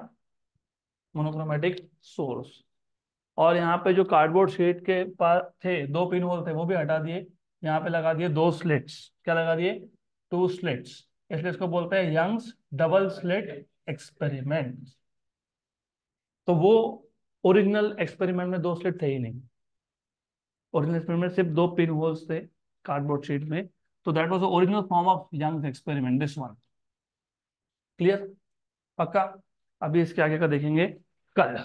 मोनोक्रोमेटिक सोर्स. और यहाँ पे जो कार्डबोर्ड शीट के पास थे दो पिन होल थे वो भी हटा दिए, यहाँ पे लगा दिए दो स्लिट्स। क्या लगा दिए? Two slits. इसलिए इसको बोलते हैं यंग्स डबल स्लिट एक्सपेरिमेंट। तो वो ओरिजिनल एक्सपेरिमेंट में दो स्लिट थे ही नहीं, ओरिजिनल एक्सपेरिमेंट में सिर्फ दो पिन होल्स थे कार्डबोर्ड शीट में। तो that was the original form of Young's experiment, this one. Clear? पक्का? अभी इसके आगे का देखेंगे कल।